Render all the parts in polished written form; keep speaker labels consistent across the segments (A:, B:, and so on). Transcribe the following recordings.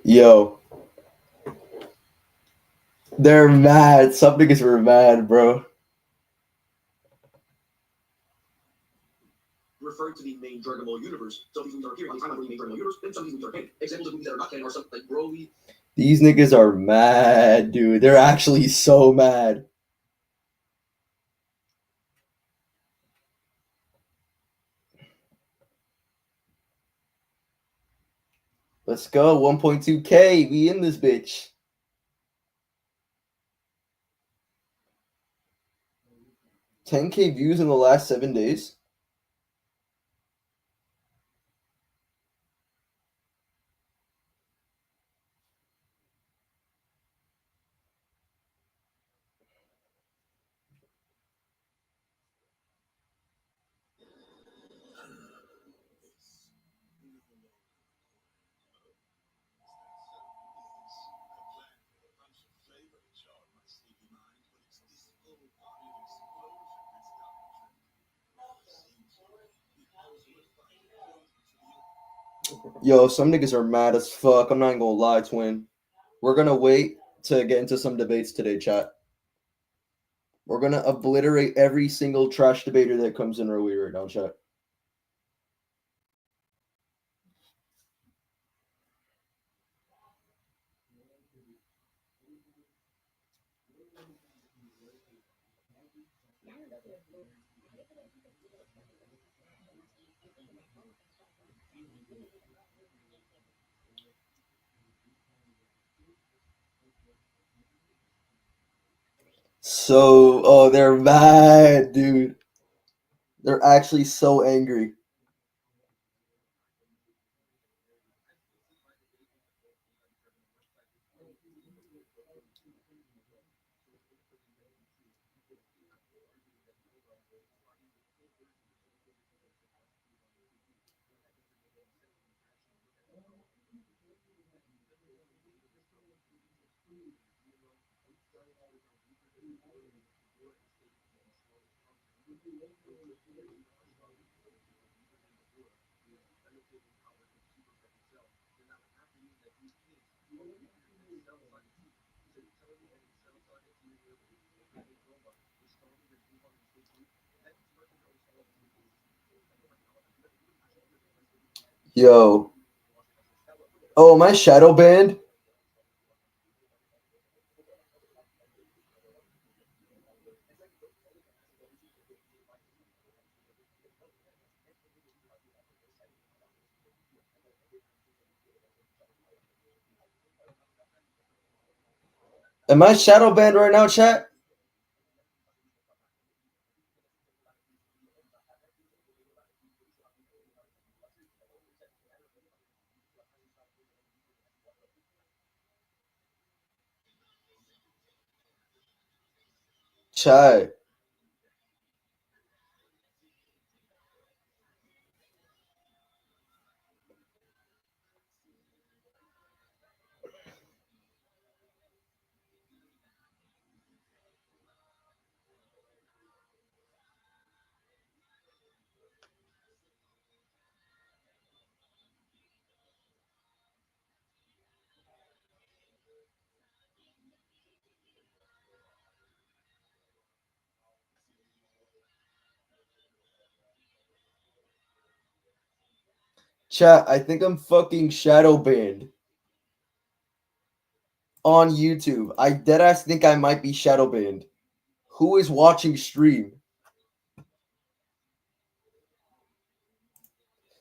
A: Yo, they're mad. Some niggas were mad, bro.
B: Referring to the main Dragon Ball universe. So these movies are here. I'm not really main Dragon Ball universe. Then some of these movies are canon. Examples of movies that are not canon are something like Broly.
A: These niggas are mad, dude. They're actually so mad. Let's go. 1.2K. We in this bitch. $10K views in the last 7 days. Yo, some niggas are mad as fuck. I'm not gonna lie, twin. We're gonna wait to get into some debates today, chat. We're gonna obliterate every single trash debater that comes in our way right now, chat. So, oh, they're mad, dude. They're actually so angry. Yo. Oh, am I shadow banned? Am I shadow banned right now, chat? Chat. Chat, I think I'm fucking shadow banned on YouTube. I deadass think I might be shadow banned. Who is watching stream?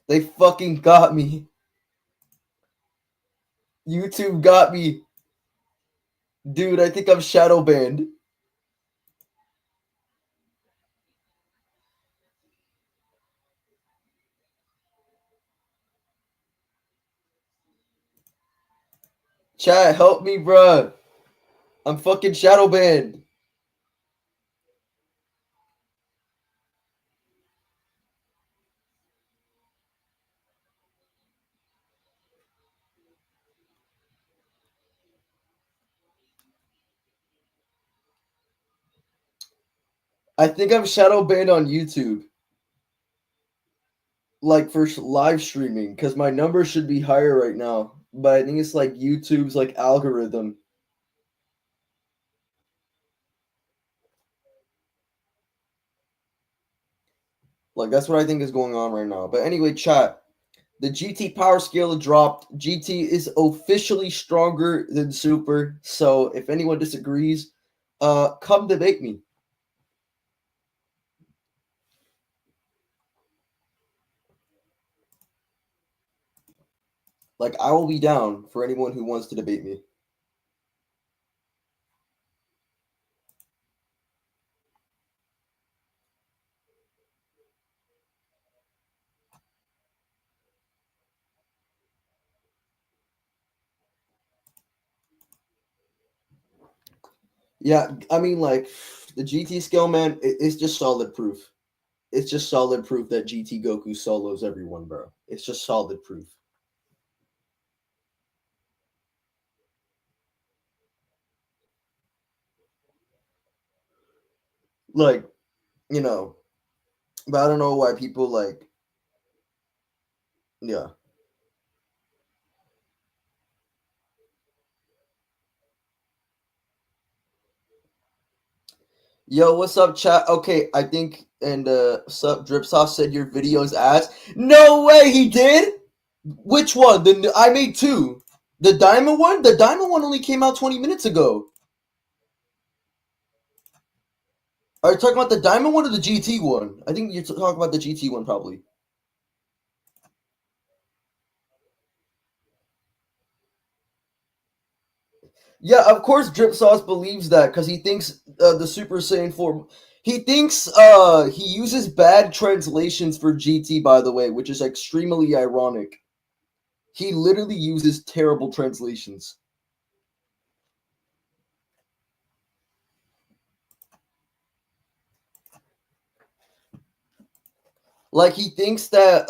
A: They fucking got me. YouTube got me. Dude, I think I'm shadow banned. Chat, help me, bruh. I'm fucking shadow banned. I think I'm shadow banned on YouTube. Like for live streaming, because my number should be higher right now. But I think it's like YouTube's like algorithm. Like that's what I think is going on right now. But anyway, chat. The GT power scale dropped. GT is officially stronger than Super. So if anyone disagrees, come debate me. Like I will be down for anyone who wants to debate me. Yeah, I mean, like the GT scale, man, it's just solid proof. It's just solid proof that GT Goku solos everyone, bro. It's just solid proof. Like, you know, but I don't know why people like, yeah. Yo, what's up, chat? Okay, I think, and sup, Drip Sauce said your video's ass. No way, he did? Which one? I made two. The diamond one? The diamond one only came out 20 minutes ago. Are you talking about the diamond one or the GT one? I think you're talking about the GT one, probably. Yeah, of course Drip Sauce believes that because he thinks the Super Saiyan 4. He thinks he uses bad translations for GT, by the way, which is extremely ironic. He literally uses terrible translations. Like he thinks that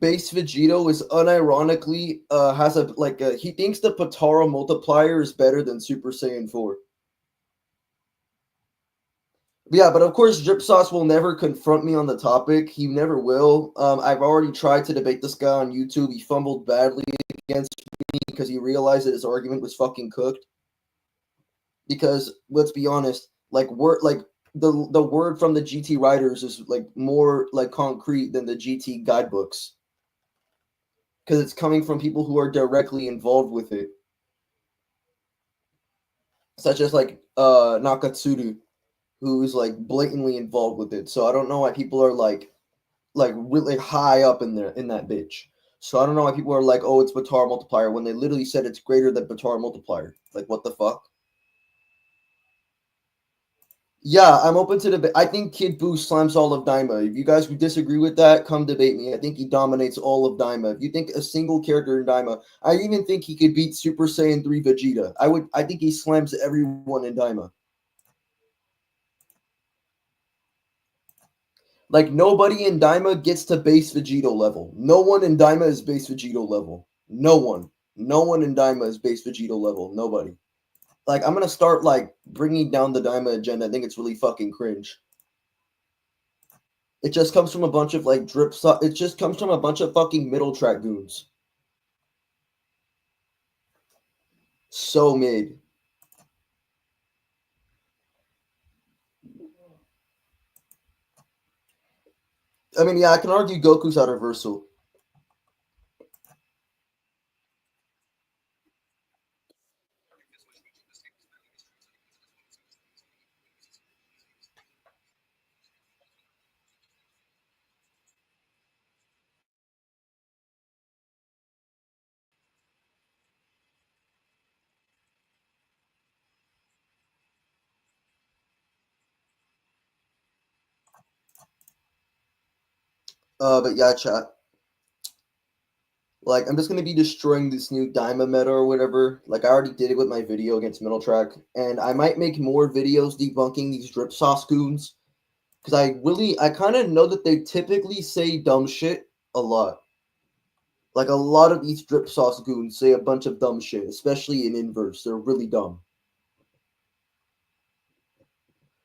A: base Vegito is unironically has a like a, he thinks the Potara multiplier is better than Super Saiyan 4. Yeah, but of course Drip Sauce will never confront me on the topic. He never will. I've already tried to debate this guy on YouTube. He fumbled badly against me because he realized that his argument was fucking cooked. Because let's be honest, the word from the GT writers is like more like concrete than the GT guidebooks. Because it's coming from people who are directly involved with it, such as like Nakatsuru, who is like blatantly involved with it. So I don't know why people are like really high up in there in that bitch. So I don't know why people are like, oh, it's Batar multiplier when they literally said it's greater than Batar multiplier. Like what the fuck? Yeah, I'm open to debate. I think Kid Buu slams all of Daima. If you guys would disagree with that, come debate me. I think he dominates all of Daima. If you think a single character in Daima, I even think he could beat Super Saiyan 3 Vegeta. I think he slams everyone in Daima. Like nobody in Daima gets to base Vegito level. No one in Daima is base Vegito level. No one. No one in Daima is base Vegito level. Nobody. Like I'm gonna start like bringing down the Daima agenda. I think it's really fucking cringe. It just comes from a bunch of like it just comes from a bunch of fucking middle track goons. So mid. I mean, yeah, I can argue Goku's outerversal. But yeah, chat. Like, I'm just gonna be destroying this new Daima meta or whatever. Like, I already did it with my video against Middle Track, and I might make more videos debunking these drip sauce goons. Because I kind of know that they typically say dumb shit a lot. Like, a lot of these drip sauce goons say a bunch of dumb shit, especially in inverse. They're really dumb.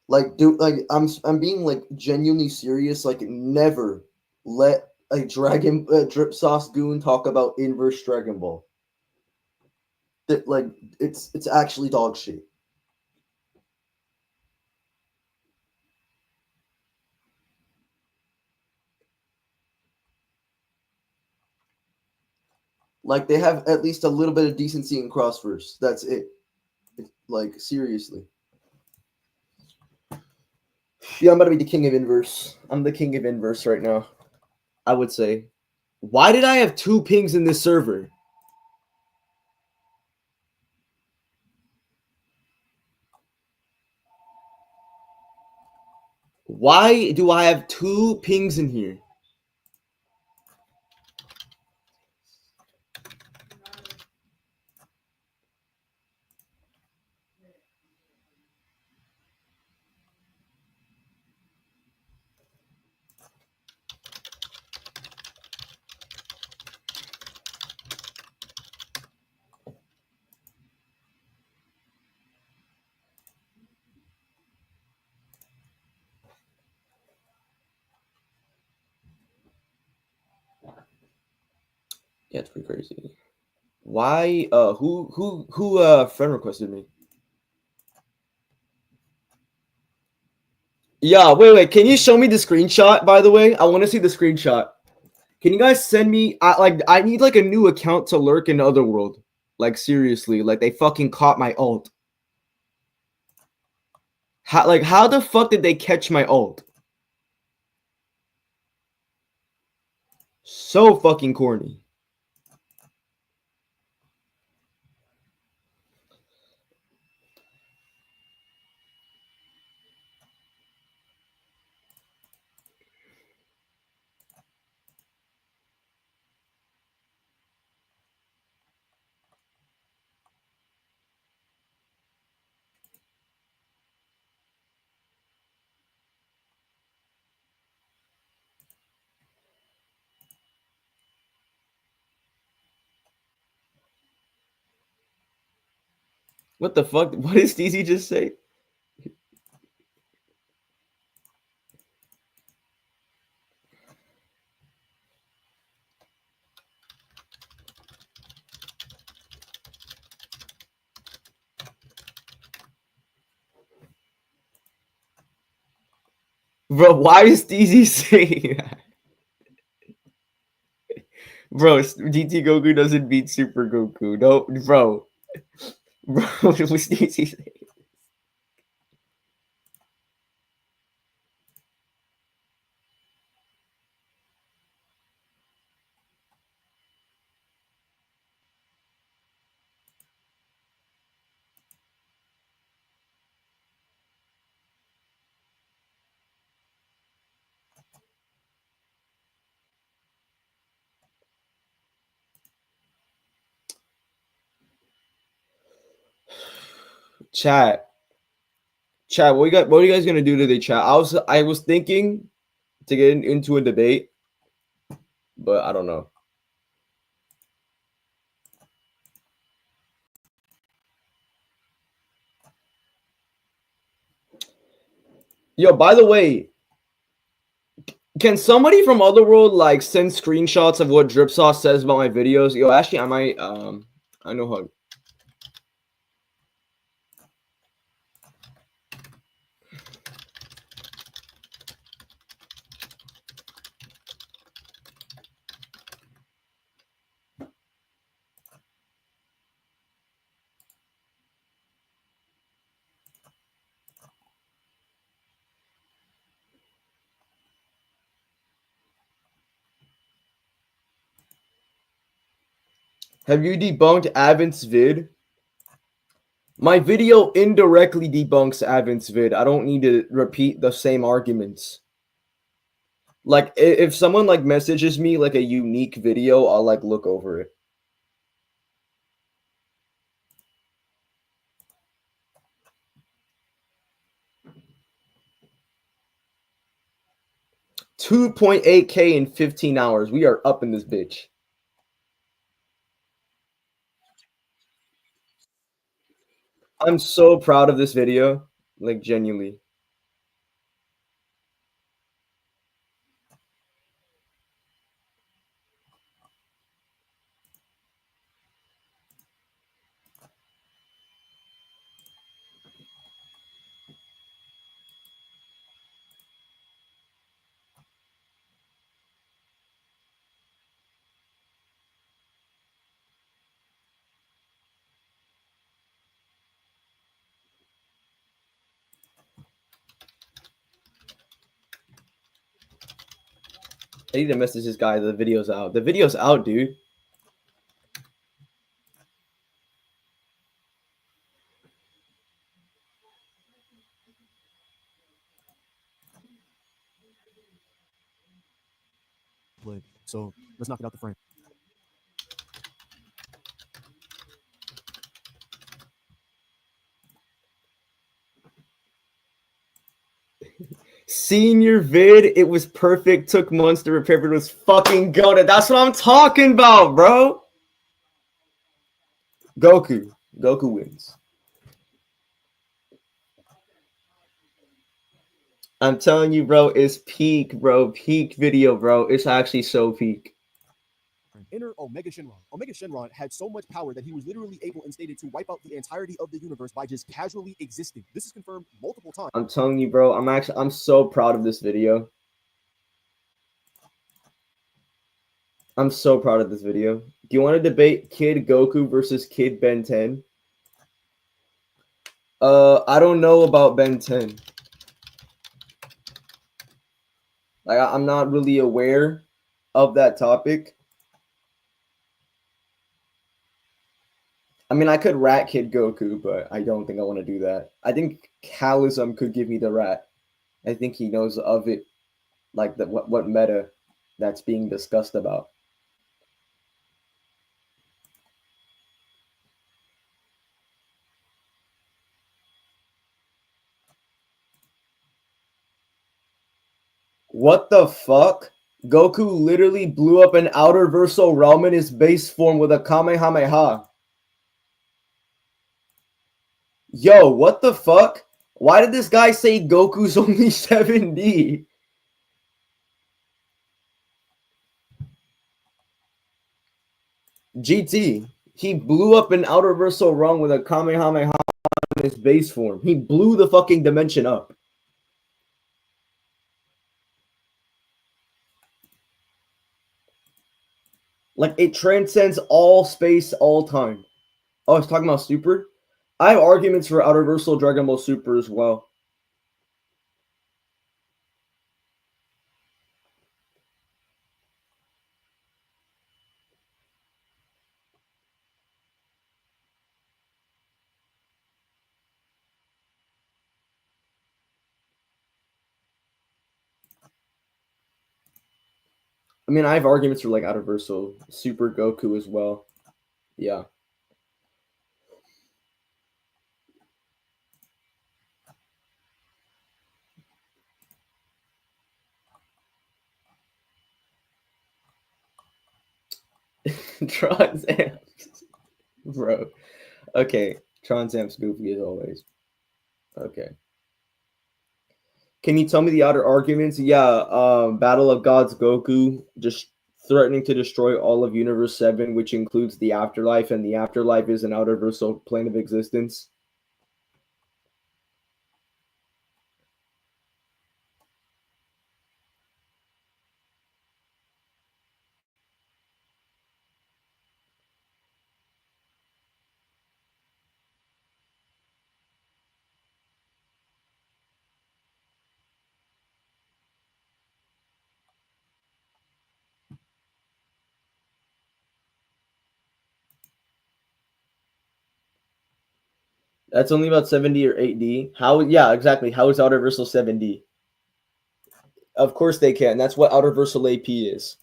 A: Like, dude, like I'm being like genuinely serious. Like, never let a drip sauce goon talk about inverse Dragon Ball. That like it's actually dog shit. Like, they have at least a little bit of decency in crossverse. That's it. Like, seriously. Yeah, I'm about to be the king of inverse. I'm the king of inverse right now, I would say. Why did I have 2 pings in this server? Why do I have 2 pings in here? Yeah, it's pretty crazy. Why? Who friend requested me? Yeah, wait. Can you show me the screenshot? By the way, I want to see the screenshot. Can you guys send me? I need like a new account to lurk in Otherworld. Like, seriously, like they fucking caught my ult. How the fuck did they catch my ult? So fucking corny. What the fuck? What did DZ just say? Bro, why is DZ saying that? Bro, DT Goku doesn't beat Super Goku. No, bro. Bro, what was DZ saying? Chat. Chat, what are you guys gonna do today, chat? I was thinking to get into a debate, but I don't know. Yo, by the way, can somebody from Otherworld like send screenshots of what Drip Sauce says about my videos? Yo, actually, I might. I know how. Have you debunked Avent's vid? My video indirectly debunks Avent's vid. I don't need to repeat the same arguments. Like, if someone like messages me like a unique video, I'll like look over it. $2.8K in 15 hours. We are up in this bitch. I'm so proud of this video. Like, genuinely. I need to message this guy. The video's out. The video's out, dude.
C: So let's knock it out the frame.
A: Seeing your vid, it was perfect. Took months to repair, but it was fucking goated. That's what I'm talking about, bro. Goku wins. I'm telling you, bro, it's peak, bro. Peak video, bro. It's actually so peak.
C: Enter Omega Shenron. Omega Shenron had so much power that he was literally able and stated to wipe out the entirety of the universe by just casually existing. This is confirmed multiple times.
A: I'm telling you, bro. I'm so proud of this video. I'm so proud of this video. Do you want to debate Kid Goku versus Kid Ben 10? I don't know about Ben 10. Like, I'm not really aware of that topic. I mean, I could rat Kid Goku, but I don't think I want to do that. I think Calism could give me the rat. I think he knows of it, like what meta that's being discussed about. What the fuck? Goku literally blew up an outerversal realm in his base form with a Kamehameha. Yo, what the fuck? Why did this guy say Goku's only 7D? GT. He blew up an outerversal realm with a Kamehameha in his base form. He blew the fucking dimension up. Like, it transcends all space, all time. Oh, I was talking about Super? I have arguments for outerversal Dragon Ball Super as well. I mean, I have arguments for like outerversal Super Goku as well. Yeah. Tron Zamps. Bro. Okay. Tron Zamps goofy as always. Okay. Can you tell me the outer arguments? Yeah, Battle of Gods Goku just threatening to destroy all of Universe 7, which includes the afterlife, and the afterlife is an outerversal plane of existence. That's only about 70 or 8D. How? Yeah, exactly. How is outerversal 7D? Of course they can. That's what outerversal AP is.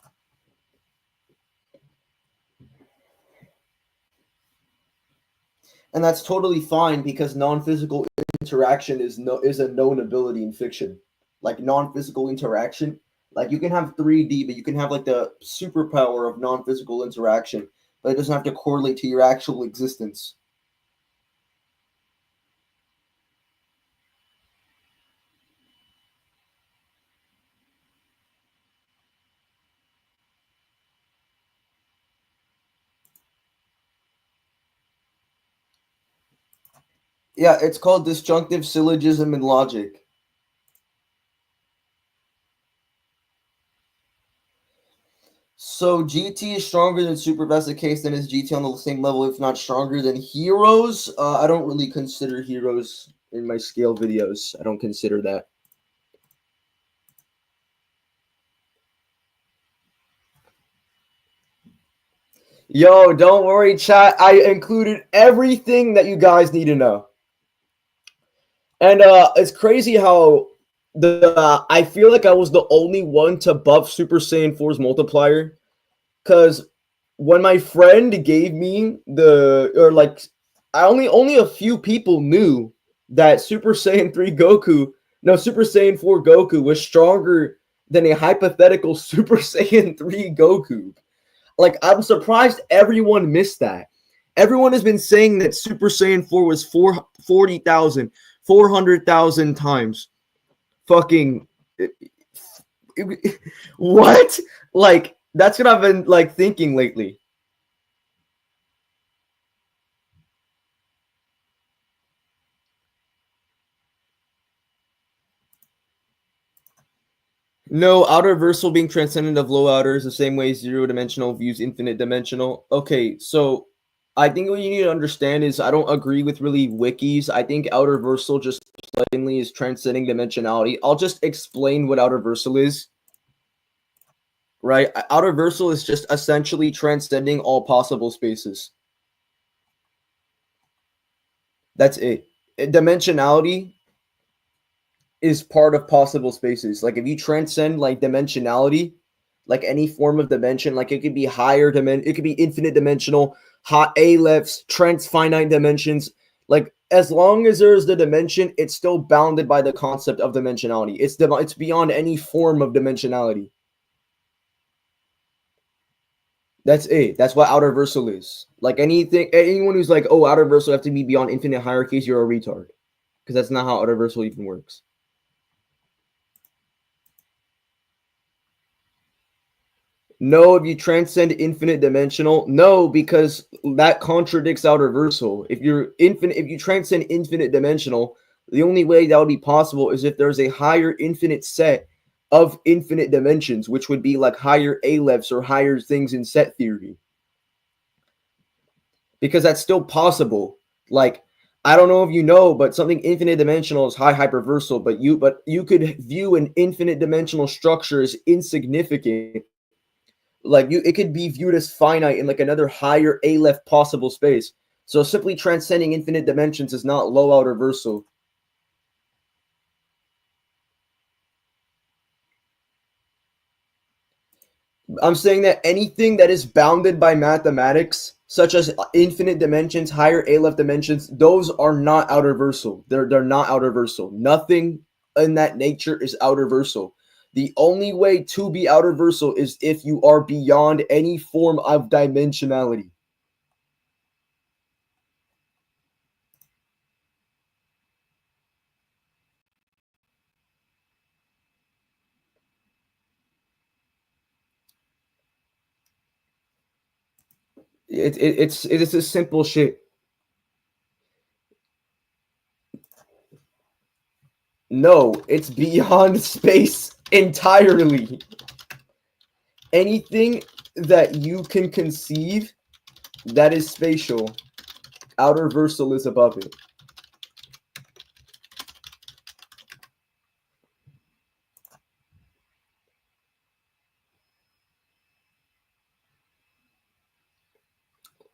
A: And that's totally fine because non-physical interaction is a known ability in fiction. Like non-physical interaction, like you can have 3D, but you can have like the superpower of non-physical interaction, but it doesn't have to correlate to your actual existence. Yeah, it's called disjunctive syllogism in logic. So GT is stronger than Super. If that's the case, then is GT on the same level, if not stronger than Heroes? I don't really consider Heroes in my scale videos. I don't consider that. Yo, don't worry, chat. I included everything that you guys need to know. And it's crazy how I feel like I was the only one to buff Super Saiyan 4's multiplier, because when my friend gave me I only a few people knew that Super Saiyan 3 Goku, no, Super Saiyan 4 Goku was stronger than a hypothetical Super Saiyan 3 Goku. Like, I'm surprised everyone missed that. Everyone has been saying that Super Saiyan 4 was 40,000, 400,000 times. Fucking. What? Like, that's what I've been, like, thinking lately. No, outerversal being transcendent of low outers the same way zero-dimensional views infinite dimensional. Okay, so I think what you need to understand is I don't agree with really wikis. I think outerversal just plainly is transcending dimensionality. I'll just explain what outerversal is. Right? Outerversal is just essentially transcending all possible spaces. That's it. Dimensionality is part of possible spaces. Like, if you transcend like dimensionality, like any form of dimension, like it could be higher dimension, it could be infinite dimensional, hot aleph, transfinite dimensions. Like, as long as there's the dimension, it's still bounded by the concept of dimensionality. It's beyond any form of dimensionality. That's it. That's what outerversal is. Like, anyone who's like, oh, outerversal have to be beyond infinite hierarchies, you're a retard. Because that's not how outerversal even works. No, if you transcend infinite dimensional, no, because that contradicts outerversal. If you transcend infinite dimensional, the only way that would be possible is if there's a higher infinite set of infinite dimensions, which would be like higher alephs or higher things in set theory. Because that's still possible. Like, I don't know if you know, but something infinite dimensional is high hyperversal, but you could view an infinite dimensional structure as insignificant. Like, it could be viewed as finite in like another higher aleph possible space. So simply transcending infinite dimensions is not low outerversal. I'm saying that anything that is bounded by mathematics, such as infinite dimensions, higher aleph dimensions, those are not outerversal. They're not outerversal. Nothing in that nature is outerversal. The only way to be outerversal is if you are beyond any form of dimensionality. It's a simple shit. No, it's beyond space entirely. Anything that you can conceive that is spatial, outerversal is above it.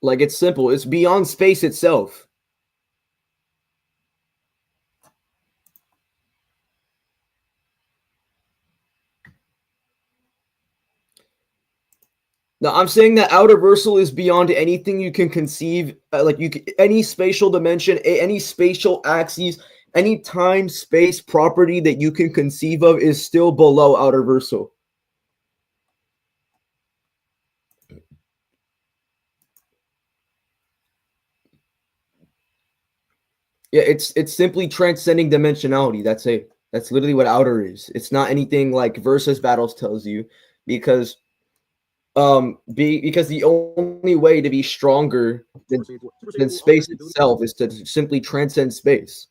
A: Like, it's simple. It's beyond space itself. Now, I'm saying that outerversal is beyond anything you can conceive. Any spatial dimension, any spatial axes, any time space property that you can conceive of is still below outerversal. Yeah, it's simply transcending dimensionality. That's it. That's literally what outer is. It's not anything like versus battles tells you, because because the only way to be stronger than space itself is to simply transcend space.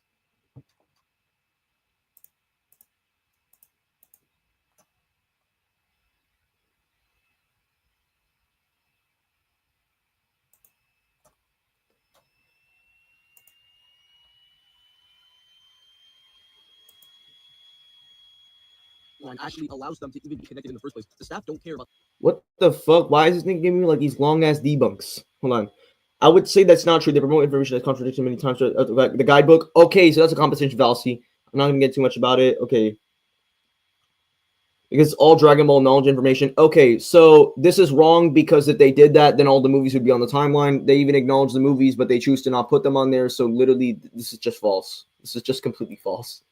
C: actually allows them to even be connected in the first place. The staff don't care about.
D: What the fuck? Why is this thing giving me like these long ass debunks? Hold on. I would say that's not true. They promote information that's contradicted many times. The guidebook. Okay, so that's a compensation fallacy. I'm not gonna get too much about it. Okay. Because all Dragon Ball knowledge information. Okay, so this is wrong because if they did that, then all the movies would be on the timeline. They even acknowledge the movies, but they choose to not put them on there. So literally, this is just false. This is just completely false.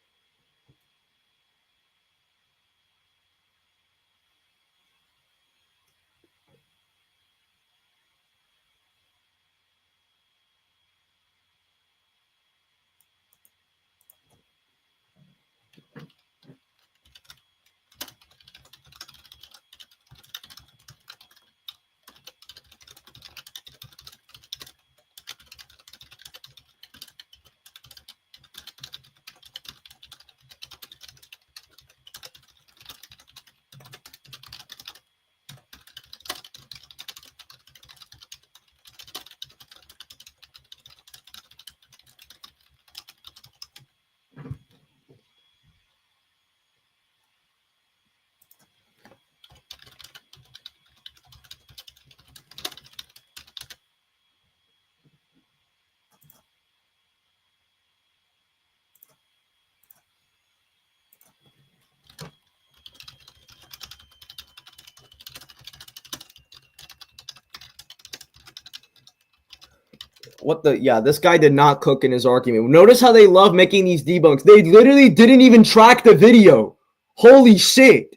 D: What the? Yeah, this guy did not cook in his argument. Notice how they love making these debunks. They literally didn't even track the video. Holy shit.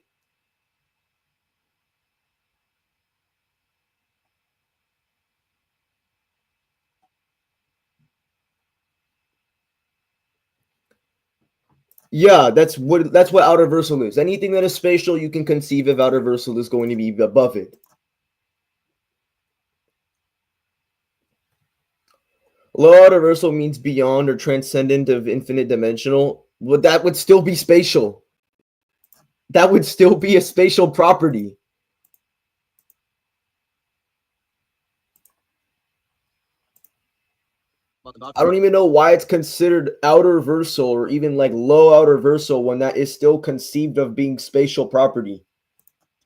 D: Yeah, that's what outerversal is. Anything that is spatial, you can conceive of outerversal is going to be above it. Low outerversal means beyond or transcendent of infinite dimensional. Well, that would still be spatial. That would still be a spatial property. I don't even know why it's considered outerversal or even like low outerversal when that is still conceived of being spatial property.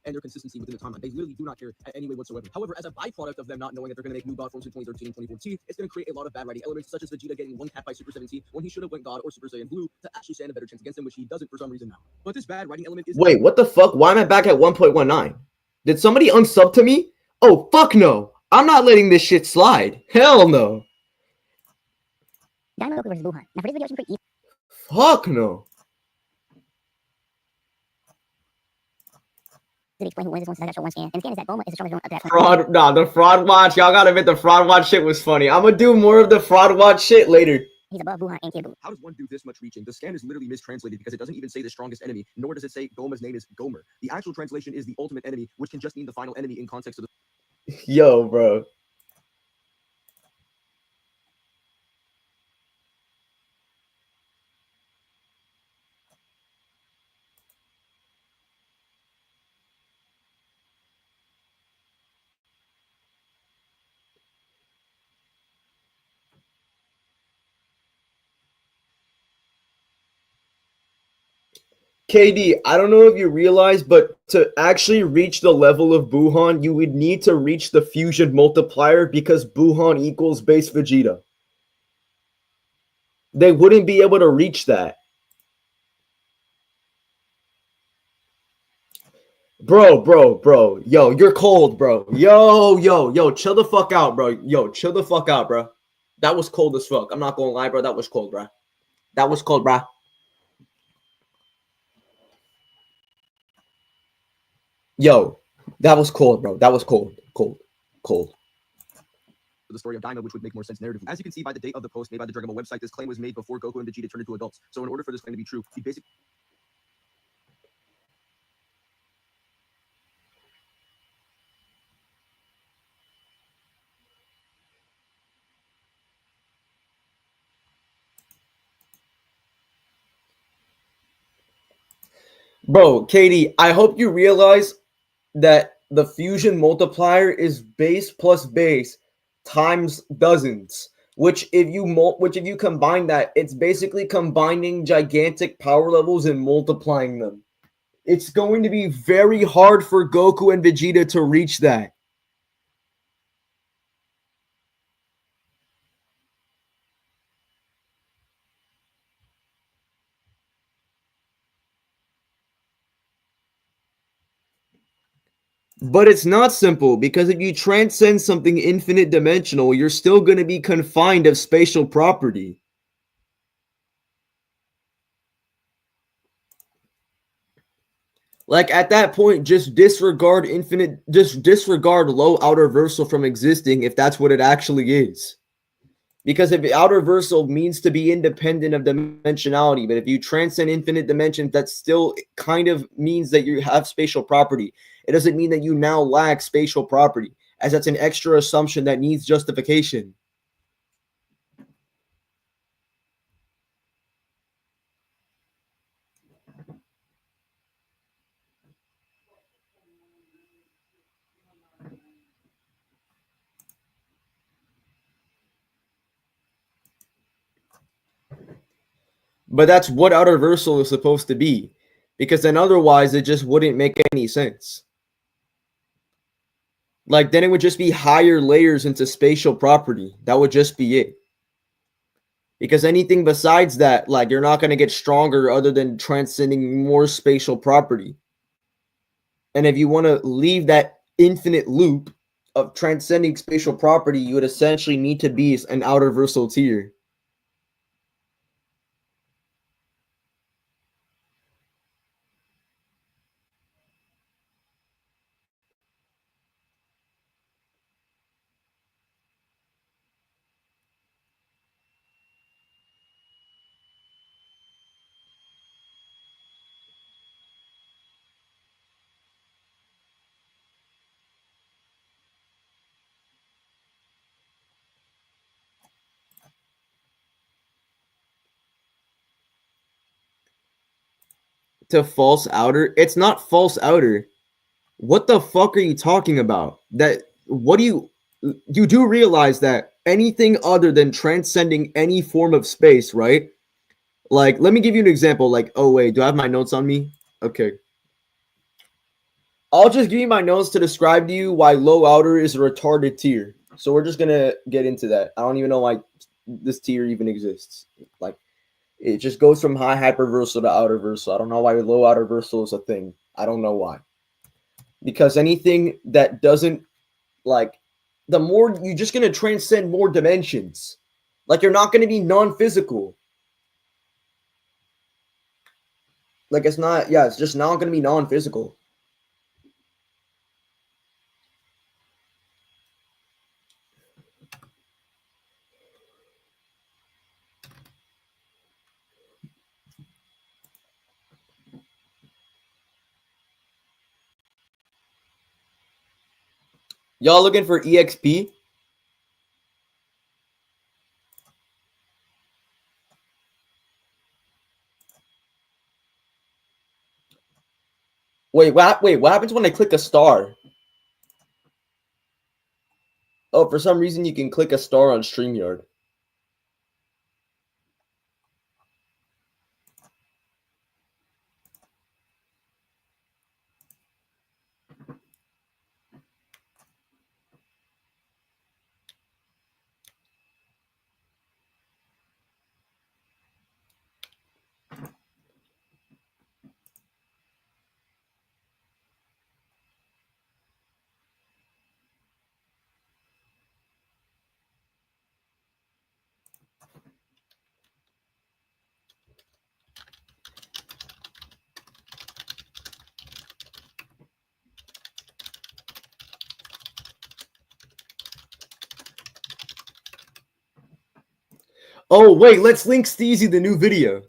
C: And their consistency within the timeline. They literally do not care in any way whatsoever. However, as a byproduct of them not knowing that they're going to make new God forms in 2013 and 2014, it's going to create a lot of bad writing elements, such as Vegeta getting one cap by Super 17 when he should have went God or Super Saiyan Blue to actually stand a better chance against him, which he doesn't for some reason now. But this bad writing element is.
D: Wait, what the fuck? Why am I back at 1.19? Did somebody unsub to me? Oh, fuck no. I'm not letting this shit slide. Hell no.
E: Dynamo Goku versus Wuhan. Now for this video, it's pretty easy.
D: Fuck no.
E: To explain who wins this one, since I got to show one scan. And the scan is that Bulma is the strongest villain up to that point.
D: Fraud. Nah, the fraud watch. Y'all gotta admit the fraud watch shit was funny. I'm gonna do more of the fraud watch shit later.
E: He's above Wuhan and Kid Buu.
C: How does one do this much reaching? The scan is literally mistranslated because it doesn't even say the strongest enemy, nor does it say Goma's name is Gomer. The actual translation is the ultimate enemy, which can just mean the final enemy in context of the.
D: Yo, bro. KD, I don't know if you realize, but to actually reach the level of Buhan, you would need to reach the fusion multiplier because Buhan equals base Vegeta. They wouldn't be able to reach that. Bro. Yo, you're cold, bro. Yo, chill the fuck out, bro. Yo, chill the fuck out, bro. That was cold as fuck. I'm not gonna lie, bro. That was cold, bro. That was cold, bro. Yo, that was cold, bro. That was cold.
C: The story of Daima, which would make more sense narratively. As you can see by the date of the post made by the Dragon Ball website, this claim was made before Goku and Vegeta turned into adults. So in order for this claim to be true, he basically.
D: Bro, Katie, I hope you realize that the fusion multiplier is base plus base times dozens. Which if you combine that, it's basically combining gigantic power levels and multiplying them. It's going to be very hard for Goku and Vegeta to reach that. But it's not simple, because if you transcend something infinite dimensional, you're still going to be confined of spatial property. Like, at that point, just disregard low outerversal from existing if that's what it actually is. Because if outerversal means to be independent of dimensionality, but if you transcend infinite dimensions, that still kind of means that you have spatial property. It doesn't mean that you now lack spatial property, as that's an extra assumption that needs justification. But that's what outerversal is supposed to be, because then otherwise it just wouldn't make any sense. Like, then it would just be higher layers into spatial property. That would just be it. Because anything besides that, like, you're not going to get stronger other than transcending more spatial property. And if you want to leave that infinite loop of transcending spatial property, you would essentially need to be an outerversal tier. To false outer? It's not false outer. What the fuck are you talking about? You do realize that anything other than transcending any form of space, right? Like, let me give you an example. Like, oh wait, do I have my notes on me? Okay. I'll just give you my notes to describe to you why low outer is a retarded tier. So we're just gonna get into that. I don't even know why this tier even exists. Like, it just goes from high hyperversal to outerversal. I don't know why low outerversal is a thing. I don't know why. Because anything that doesn't, like, the more you're just going to transcend more dimensions. Like, you're not going to be non-physical. Like, it's not, yeah, it's just not going to be non-physical. Y'all looking for EXP? Wait, what happens when I click a star? Oh, for some reason you can click a star on StreamYard. Oh, wait, let's link Steezy the new video.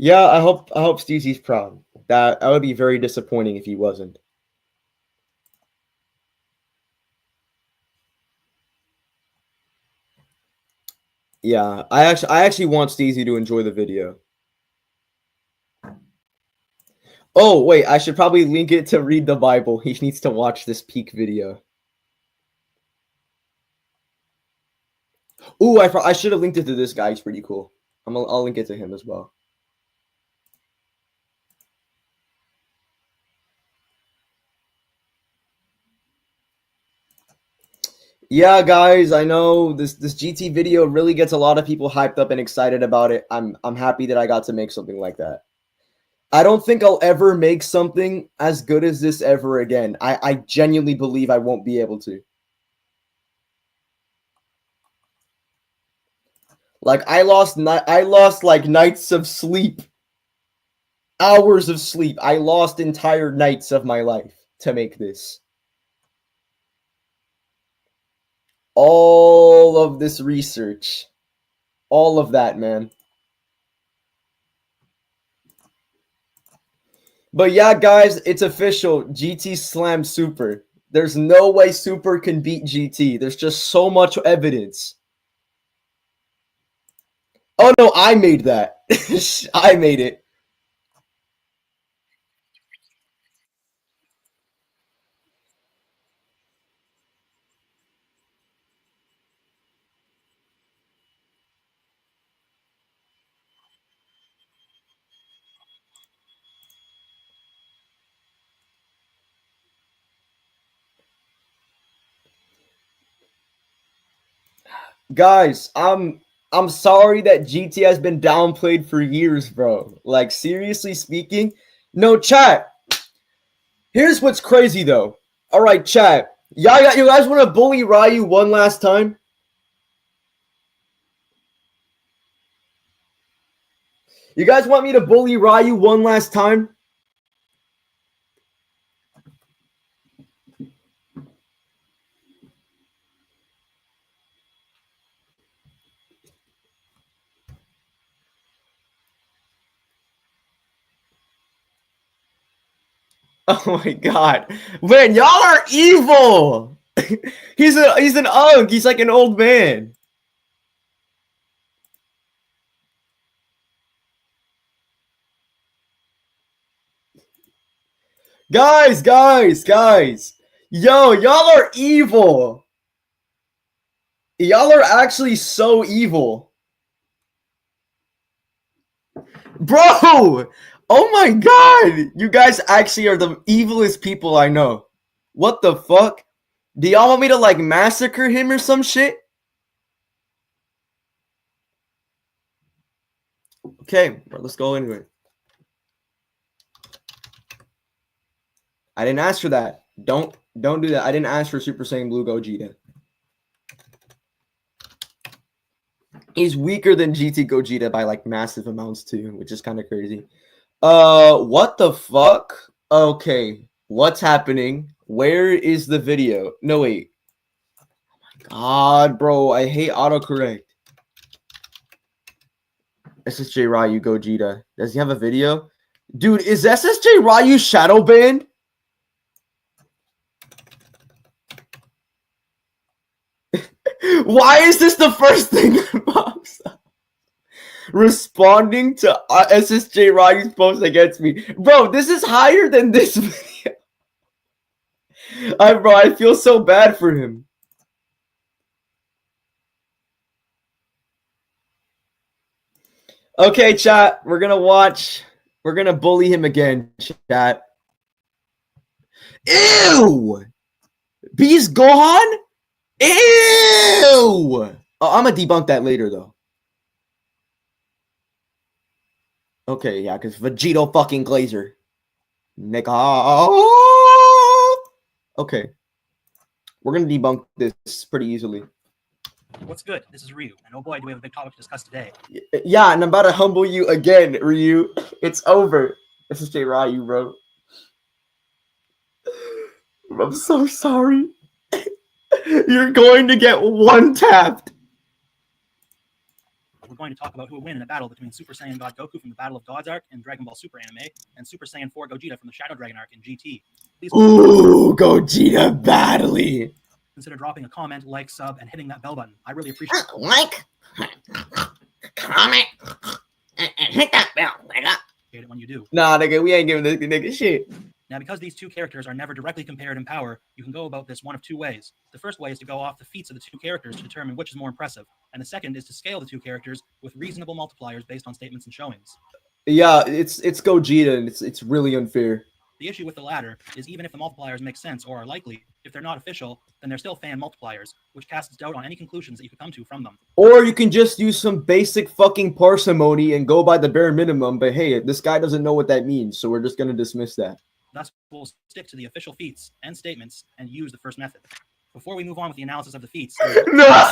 D: Yeah, I hope Steezy's proud. That would be very disappointing if he wasn't. Yeah, I actually want Steezy to enjoy the video. Oh, wait, I should probably link it to read the Bible. He needs to watch this peak video. Ooh, I should have linked it to this guy. He's pretty cool. I'll link it to him as well. Yeah, guys, I know this GT video really gets a lot of people hyped up and excited about it. I'm happy that I got to make something like that. I don't think I'll ever make something as good as this ever again. I genuinely believe I won't be able to. Like I lost like nights of sleep. Hours of sleep. I lost entire nights of my life to make this. All of this research. All of that, man. But yeah, guys, it's official. GT slammed Super. There's no way Super can beat GT. There's just so much evidence. Oh no, I made that. I made it. Guys, I'm sorry that GT has been downplayed for years, bro. Like seriously speaking, no chat. Here's what's crazy though. All right, chat. You guys want to bully Ryu one last time? You guys want me to bully Ryu one last time? Oh my god. Man, y'all are evil. he's an unk. He's like an old man. Guys. Yo, y'all are evil. Y'all are actually so evil. Bro! Oh my god! You guys actually are the evilest people I know. What the fuck? Do y'all want me to like massacre him or some shit? Okay, bro, let's go anyway. I didn't ask for that. Don't do that. I didn't ask for Super Saiyan Blue Gogeta. He's weaker than GT Gogeta by like massive amounts too, which is kind of crazy. What the fuck? Okay, what's happening? Where is the video? No, wait. Oh my god, bro, I hate autocorrect. SSJ Ryu Gogeta. Does he have a video? Dude, is SSJ Ryu Shadowban? Why is this the first thing that pops up? Responding to SSJ Ryu's post against me. Bro, this is higher than this video. Bro, I feel so bad for him. Okay, chat. We're gonna watch. We're gonna bully him again, chat. Ew! Beast Gohan? Ew! Oh, I'm gonna debunk that later, though. Okay, yeah, because Vegito fucking Glazer. Nigga. Okay. We're gonna debunk this pretty easily.
F: What's good? This is Ryu, and oh boy, do we have a big topic to discuss today.
D: Yeah, and I'm about to humble you again, Ryu. It's over. This is J Ryu, bro. I'm so sorry. You're going to get one tapped.
F: We're going to talk about who would win in a battle between Super Saiyan God Goku from the Battle of Gods arc in Dragon Ball Super anime and Super Saiyan 4 Gogeta from the Shadow Dragon arc in GT. Please
D: Ooh, Gogeta battling.
F: consider dropping a comment, like, sub, and hitting that bell button. I really appreciate it.
G: Like, comment, and hit that bell, nigga.
F: Appreciate it when you do.
D: Nah, nigga, we ain't giving this nigga shit.
F: Now, because these two characters are never directly compared in power, you can go about this one of two ways. The first way is to go off the feats of the two characters to determine which is more impressive, and the second is to scale the two characters with reasonable multipliers based on statements and showings.
D: Yeah, it's Gogeta, and it's really unfair.
F: The issue with the latter is even if the multipliers make sense or are likely, if they're not official, then they're still fan multipliers, which casts doubt on any conclusions that you could come to from them.
D: Or you can just use some basic fucking parsimony and go by the bare minimum, but hey, this guy doesn't know what that means, so we're just gonna dismiss that.
F: Thus, we'll stick to the official feats and statements and use the first method. Before we move on with the analysis of the feats,
D: No!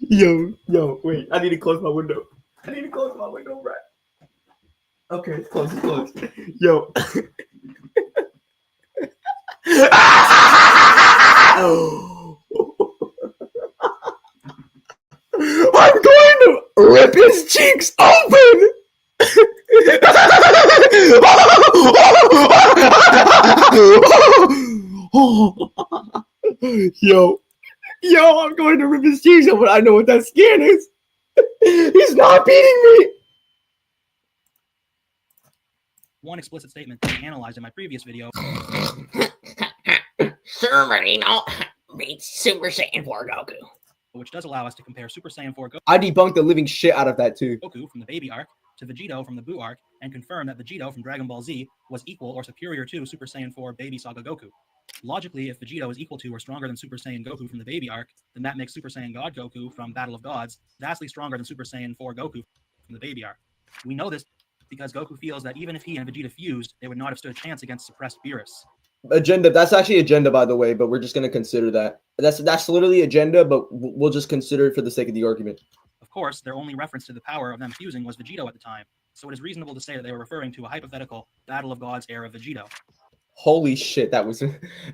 D: Yo, wait. I need to close my window. Right? Okay, it's closed, Yo. I'm going to rip his cheeks open! Yo, I'm going to rip his cheeks open. I know what that skin is. He's not beating me.
F: one explicit statement that we analyzed in my previous video
G: Sir Marino beats Super Saiyan 4 Goku.
F: which does allow us to compare Super Saiyan 4
D: I debunked the living shit out of that too.
F: Goku from the Baby arc to Vegito from the Buu arc and confirm that Vegito from Dragon Ball Z was equal or superior to Super Saiyan 4 Baby Saga Goku. Logically, if Vegito is equal to or stronger than Super Saiyan Goku from the Baby arc, then that makes Super Saiyan God Goku from Battle of Gods vastly stronger than Super Saiyan 4 Goku from the Baby arc. We know this because Goku feels that even if he and Vegeta fused, they would not have stood a chance against suppressed Beerus.
D: Agenda. That's actually agenda, by the way, but we're just going to consider that. That's literally agenda, but we'll just consider it for the sake of the argument.
F: Of course, their only reference to the power of them fusing was Vegito at the time, so it is reasonable to say that they were referring to a hypothetical Battle of Gods era Vegito.
D: Holy shit, that was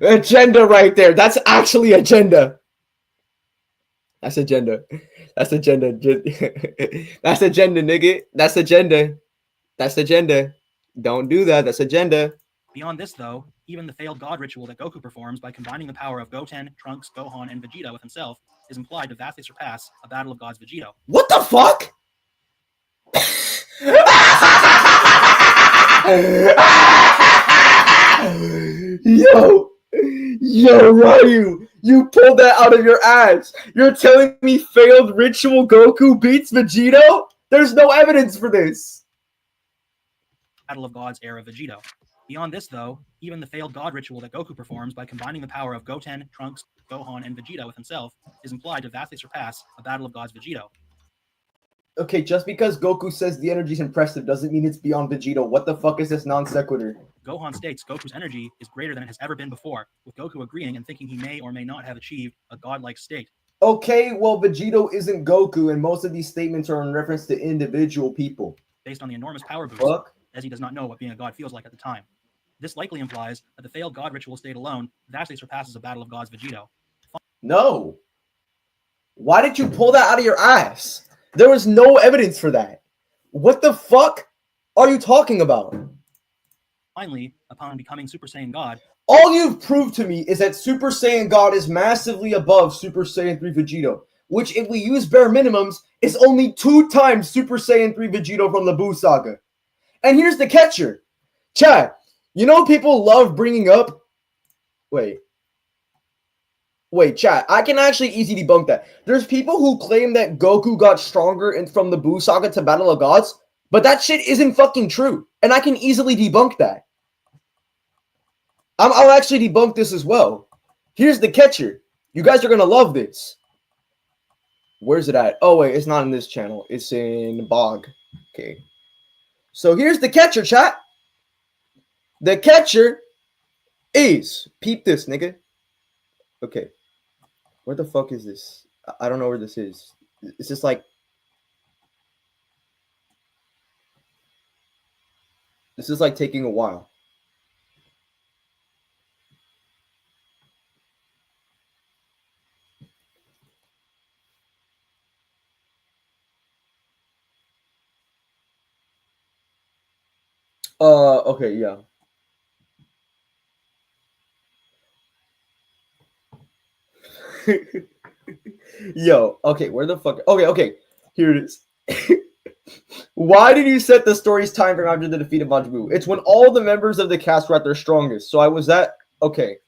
D: agenda right there. That's actually agenda. That's agenda. That's agenda. That's agenda, nigga. That's agenda. That's agenda. Don't do that. That's agenda.
F: Beyond this, though, even the failed god ritual that Goku performs by combining the power of Goten, Trunks, Gohan, and Vegeta with himself is implied to vastly surpass a Battle of Gods Vegito.
D: What the fuck? Yo, Ryu, you pulled that out of your ass. You're telling me failed ritual Goku beats Vegito? There's no evidence for this.
F: Battle of Gods era Vegito. Beyond this, though, even the failed god ritual that Goku performs by combining the power of Goten, Trunks, Gohan, and Vegeta with himself is implied to vastly surpass a Battle of Gods Vegito.
D: Okay, just because Goku says the energy's impressive doesn't mean it's beyond Vegito. What the fuck is this non sequitur?
F: Gohan states Goku's energy is greater than it has ever been before, with Goku agreeing and thinking he may or may not have achieved a godlike state.
D: Okay, well, Vegito isn't Goku, and most of these statements are in reference to individual people.
F: Based on the enormous power boost,
D: Fuck.
F: as he does not know what being a god feels like at the time. This likely implies that the failed god ritual state alone vastly surpasses a Battle of Gods Vegito.
D: No. Why did you pull that out of your ass? There was no evidence for that. What the fuck are you talking about?
F: Finally, upon becoming Super Saiyan God,
D: All you've proved to me is that Super Saiyan God is massively above Super Saiyan 3 Vegito, which, if we use bare minimums, is only 2 times Super Saiyan 3 Vegito from the Buu Saga. And here's the catcher. Chad, you know people love bringing up... Wait, chat. I can actually easily debunk that. There's people who claim that Goku got stronger from the Buu Saga to Battle of Gods, but that shit isn't fucking true. And I can easily debunk that. I'll actually debunk this as well. Here's the catcher. You guys are going to love this. Where's it at? Oh, wait. It's not in this channel. It's in Bog. Okay. So here's the catcher, chat. The catcher is... Peep this, nigga. Okay. Where the fuck is this? I don't know where this is. It's just like... This is like taking a while. Okay, yeah. Yo, okay, where the fuck? Okay, here it is. Why did you set the story's time frame after the defeat of Majin Buu? It's when all the members of the cast were at their strongest. So I was at okay.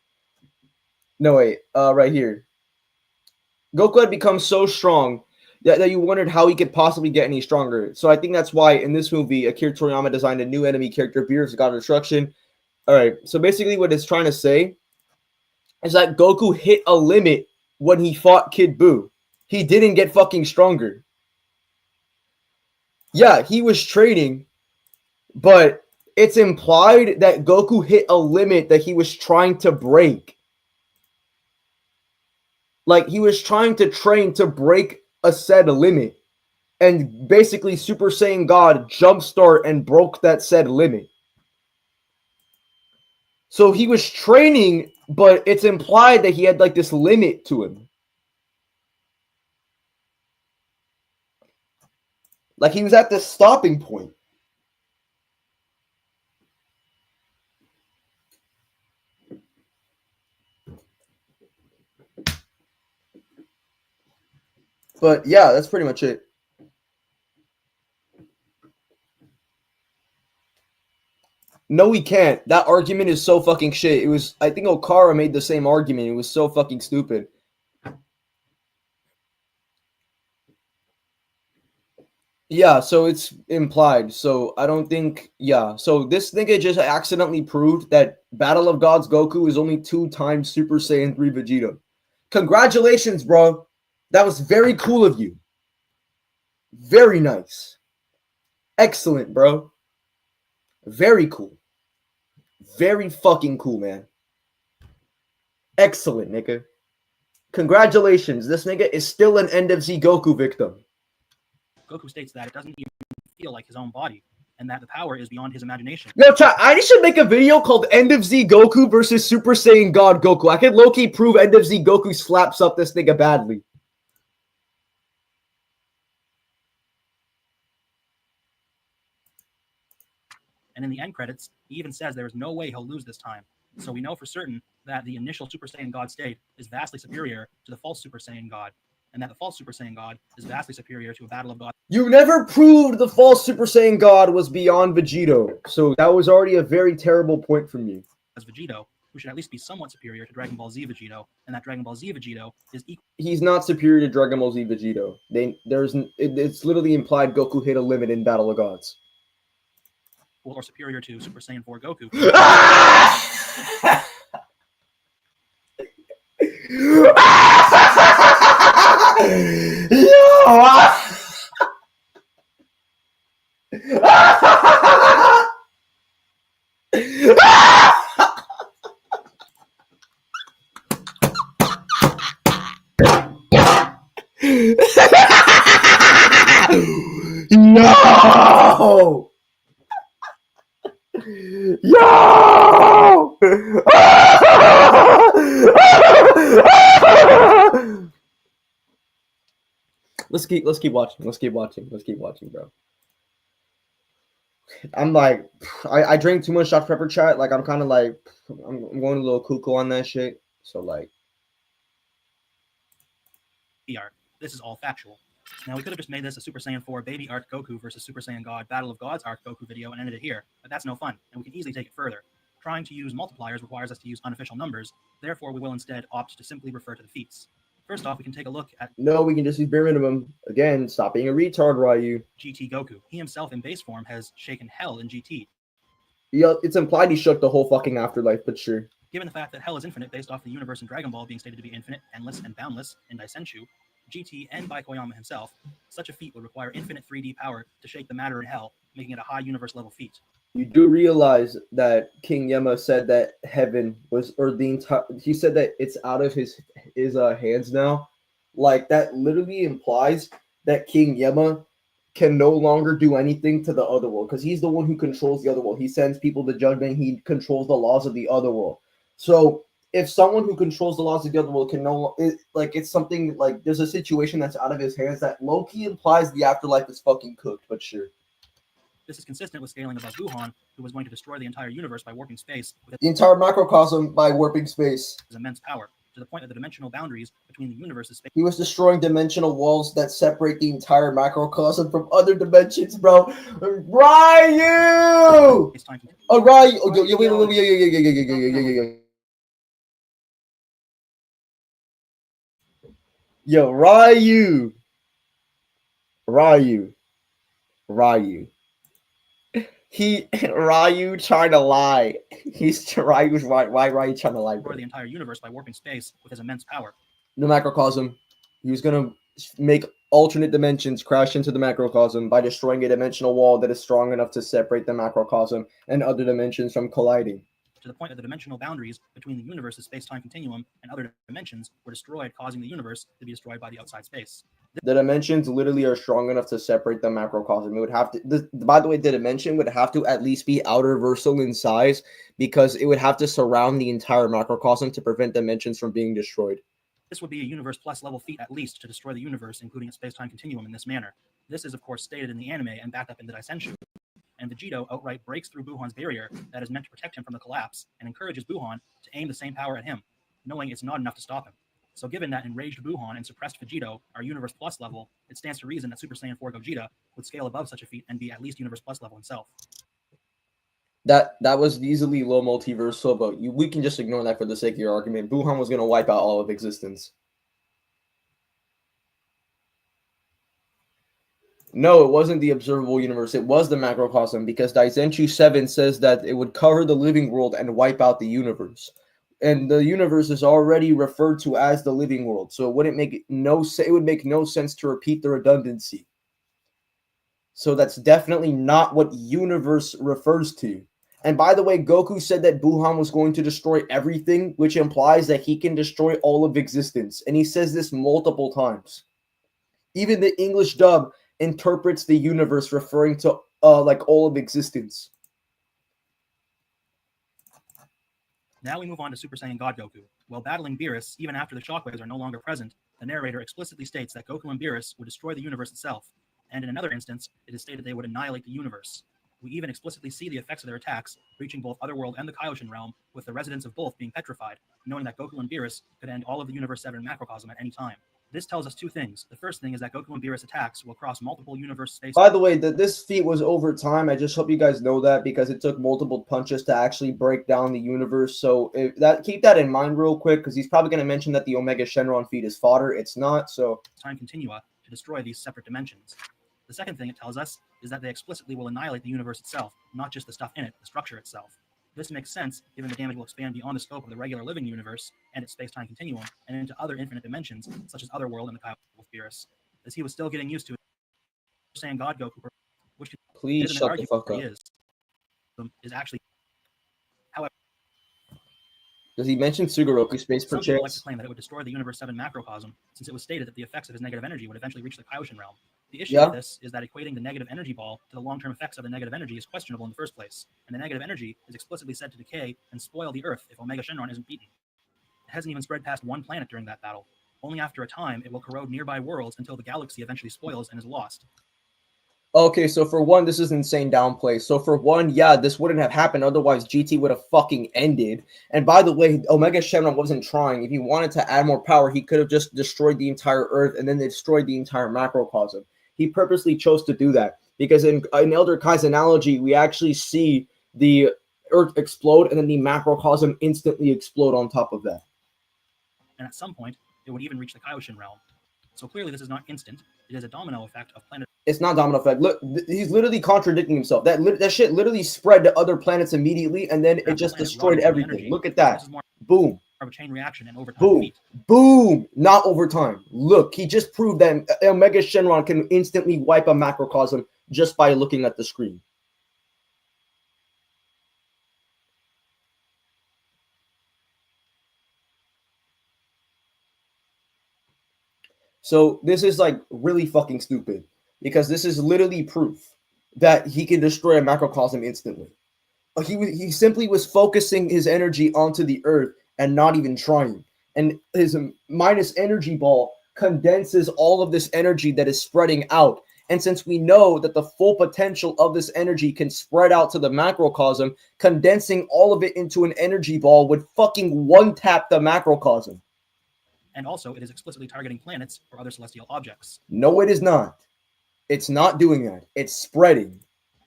D: No wait, right here. Goku had become so strong that you wondered how he could possibly get any stronger. So I think that's why in this movie, Akira Toriyama designed a new enemy character, Beerus, the God of Destruction. All right, so basically what it's trying to say is that Goku hit a limit when he fought Kid Buu. He didn't get fucking stronger. Yeah, he was training, but it's implied that Goku hit a limit that he was trying to break. Like, he was trying to train to break a said limit. And basically, Super Saiyan God jumpstart and broke that said limit. So he was training, but it's implied that he had like this limit to him. Like he was at this stopping point. But yeah, that's pretty much it. No, we can't. That argument is so fucking shit. It was, I think Okara made the same argument. It was so fucking stupid. Yeah, so it's implied. So I don't think, yeah. So this nigga just accidentally proved that Battle of Gods Goku is only 2 times Super Saiyan 3 Vegeta. Congratulations, bro. That was very cool of you. Very nice. Excellent, bro. Very cool. Very fucking cool, man. Excellent, nigga. Congratulations. This nigga is still an End of Z Goku victim.
F: Goku states that it doesn't even feel like his own body, and that the power is beyond his imagination.
D: Yo, chat, I should make a video called End of Z Goku versus Super Saiyan God Goku. I could low-key prove End of Z Goku slaps up this nigga badly.
F: And in the end credits, he even says there is no way he'll lose this time. So we know for certain that the initial Super Saiyan God state is vastly superior to the false Super Saiyan God, and that the false Super Saiyan God is vastly superior to a Battle of Gods.
D: You never proved the false Super Saiyan God was beyond Vegito, so that was already a very terrible point from you.
F: As Vegito, who should at least be somewhat superior to Dragon Ball Z Vegito, and that Dragon Ball Z Vegito is equal.
D: He's not superior to Dragon Ball Z Vegito. It's literally implied Goku hit a limit in Battle of Gods.
F: Or superior to Super Saiyan 4 Goku.
D: No! Yo! Let's keep watching. Let's keep watching, bro. I'm like, I drank too much Dr. Pepper, chat. Like, I'm kind of like, I'm going a little cuckoo on that shit. So, like,
F: This is all factual. Now, we could have just made this a Super Saiyan 4 Baby Arc Goku versus Super Saiyan God Battle of Gods Arc Goku video and ended it here, but that's no fun, and we can easily take it further. Trying to use multipliers requires us to use unofficial numbers, therefore we will instead opt to simply refer to the feats. First off, we can take a look at...
D: No, we can just use bare minimum. Again, stop being a retard, Ryu.
F: GT Goku. He himself in base form has shaken hell in GT.
D: Yeah, it's implied he shook the whole fucking afterlife, but sure.
F: Given the fact that hell is infinite based off the universe in Dragon Ball being stated to be infinite, endless, and boundless in Daisenshu, GT, and by Koyama himself, such a feat would require infinite 3D power to shake the matter in hell, making it a high universe level feat.
D: You do realize that King Yama said that heaven was, or the entire, he said that it's out of his hands now. Like, that literally implies that King Yama can no longer do anything to the other world, because he's the one who controls the other world. He sends people to judgment. He controls the laws of the other world. So if someone who controls the laws of the other world can it's something like there's a situation that's out of his hands that low-key implies the afterlife is fucking cooked, but sure.
F: This is consistent with scaling above Wuhan, who was going to destroy the entire universe by warping space with
A: The entire macrocosm by warping space.
F: his immense power, to the point that the dimensional boundaries between the universe's space
A: He was destroying dimensional walls that separate the entire macrocosm from other dimensions, bro. Ryu!
F: time
A: Oh, Ryu! Oh, yo, wait, yo, Ryu! Ryu. Ryu trying to lie. Ryu's right. Why Ryu trying to lie, bro?
F: destroy the entire universe by warping space with his immense power.
A: The macrocosm. He was gonna make alternate dimensions crash into the macrocosm by destroying a dimensional wall that is strong enough to separate the macrocosm and other dimensions from colliding.
F: To the point that the dimensional boundaries between the universe's space-time continuum and other dimensions were destroyed, causing the universe to be destroyed by the outside space.
A: The dimensions literally are strong enough to separate the macrocosm. It would have to. By the way, the dimension would have to at least be outerversal in size because it would have to surround the entire macrocosm to prevent dimensions from being destroyed.
F: This would be a universe plus level feat at least to destroy the universe, including its space-time continuum, in this manner. This is, of course, stated in the anime and backed up in the Daisenshu. And Vegito outright breaks through Buhan's barrier that is meant to protect him from the collapse and encourages Buhan to aim the same power at him, knowing it's not enough to stop him. So given that enraged Buhan and suppressed Vegito are Universe Plus level, it stands to reason that Super Saiyan 4 Gogeta would scale above such a feat and be at least Universe Plus level himself.
A: That was easily low multiversal, but we can just ignore that for the sake of your argument. Buhan was going to wipe out all of existence. No, it wasn't the observable universe. It was the macrocosm because Daisenshu 7 says that it would cover the living world and wipe out the universe. And the universe is already referred to as the living world, so it would make no sense to repeat the redundancy. So that's definitely not what universe refers to. And by the way, Goku said that Buhan was going to destroy everything, which implies that he can destroy all of existence. And he says this multiple times. Even the English dub interprets the universe referring to like all of existence.
F: Now we move on to Super Saiyan God Goku. While battling Beerus, even after the shockwaves are no longer present, the narrator explicitly states that Goku and Beerus would destroy the universe itself, and in another instance, it is stated they would annihilate the universe. We even explicitly see the effects of their attacks, reaching both Otherworld and the Kaioshin realm, with the residents of both being petrified, knowing that Goku and Beerus could end all of the Universe 7 macrocosm at any time. This tells us two things. The first thing is that Goku and Beerus attacks will cross multiple universe space.
A: By the way, this feat was over time. I just hope you guys know that because it took multiple punches to actually break down the universe. So keep that in mind real quick because he's probably going to mention that the Omega Shenron feat is fodder. It's not. So
F: time continua to destroy these separate dimensions. The second thing it tells us is that they explicitly will annihilate the universe itself, not just the stuff in it, the structure itself. This makes sense, given the damage will expand beyond the scope of the regular living universe and its space-time continuum, and into other infinite dimensions, such as Otherworld and the Kaioshin with Beerus, as he was still getting used to it. Saying God Goku, which
A: please shut the fuck up.
F: Is actually, however,
A: does he mention Sugoroku space per
F: some people like
A: chance?
F: to claim that it would destroy the Universe 7 macrocosm, since it was stated that the effects of his negative energy would eventually reach the Kaioshin realm. The issue with this is that equating the negative energy ball to the long-term effects of the negative energy is questionable in the first place, and the negative energy is explicitly said to decay and spoil the Earth if Omega Shenron isn't beaten. It hasn't even spread past one planet during that battle. Only after a time, it will corrode nearby worlds until the galaxy eventually spoils and is lost.
A: Okay, so for one, this is insane downplay. So for one, yeah, this wouldn't have happened. Otherwise, GT would have fucking ended. And by the way, Omega Shenron wasn't trying. If he wanted to add more power, he could have just destroyed the entire Earth and then they destroyed the entire macrocosm. He purposely chose to do that because in Elder Kai's analogy, we actually see the Earth explode and then the macrocosm instantly explode on top of that.
F: And at some point, it would even reach the Kaioshin realm. So clearly this is not instant. It is a domino effect of planet.
A: It's not domino effect. Look, he's literally contradicting himself. That shit literally spread to other planets immediately and then it just destroyed everything. Look at that. Boom.
F: Of a chain reaction and over time.
A: Boom. Boom. Not over time. Look, he just proved that Omega Shenron can instantly wipe a macrocosm just by looking at the screen. So this is like really fucking stupid because this is literally proof that he can destroy a macrocosm instantly. He simply was focusing his energy onto the Earth and not even trying. And his minus energy ball condenses all of this energy that is spreading out
D: And since we know that the full potential of this energy can spread out to the macrocosm, condensing all of it into an energy ball would fucking one-tap the macrocosm.
F: And also, it is explicitly targeting planets or other celestial objects.
D: No, it is not. It's not doing that. It's spreading.